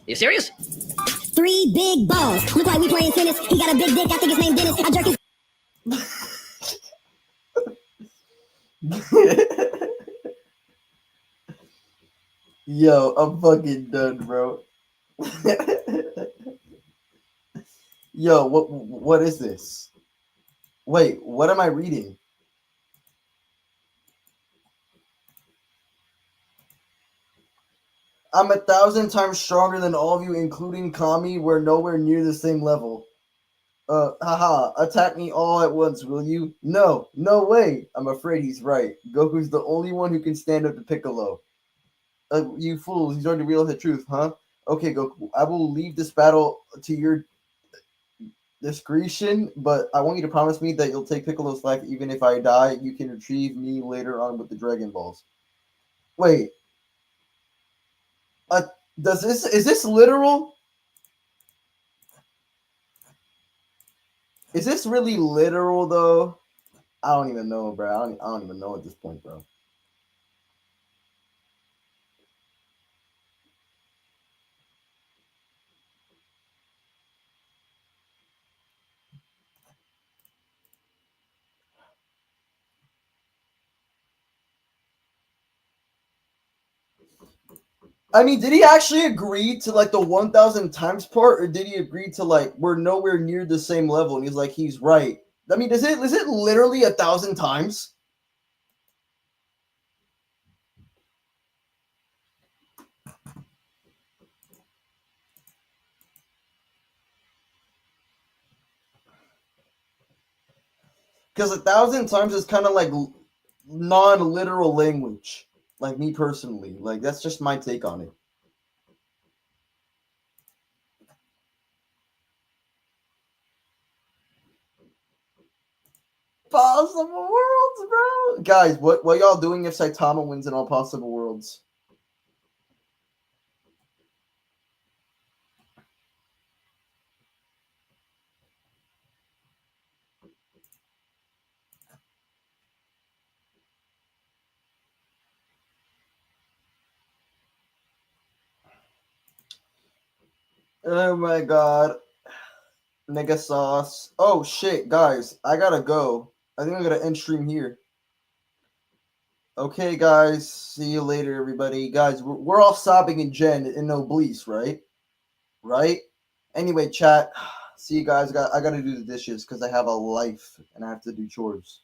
G: You serious?
E: 3 big balls. Look like we playing tennis. He got a big dick. I think his name Dennis. I jerk his.
A: Yo, I'm fucking done, bro. Yo, what is this? Wait, what am I reading? I'm 1,000 times stronger than all of you, including Kami. We're nowhere near the same level. Haha, attack me all at once, will you? No way. I'm afraid he's right. Goku's the only one who can stand up to Piccolo. You fools, he's already realized the truth, huh? Okay, Goku, I will leave this battle to your discretion, but I want you to promise me that you'll take Piccolo's life even if I die. You can retrieve me later on with the Dragon Balls. Wait. Is this literal? Is this really literal though? I don't even know, bro. I don't even know at this point, bro. I mean, did he actually agree to like the 1,000 times part, or did he agree to like we're nowhere near the same level? And he's like, he's right. I mean, is it literally 1,000 times? Because 1,000 times is kind of like non-literal language. Like me personally, like that's just my take on it. Possible worlds, bro. Guys, what y'all doing if Saitama wins in all possible worlds? Oh my god. Nigga sauce. Oh shit, guys. I gotta go. I think I'm gonna end stream here. Okay, guys. See you later, everybody. Guys, we're all sobbing in Gen in Oblis, right? Right? Anyway, chat. See you guys. I gotta do the dishes because I have a life and I have to do chores.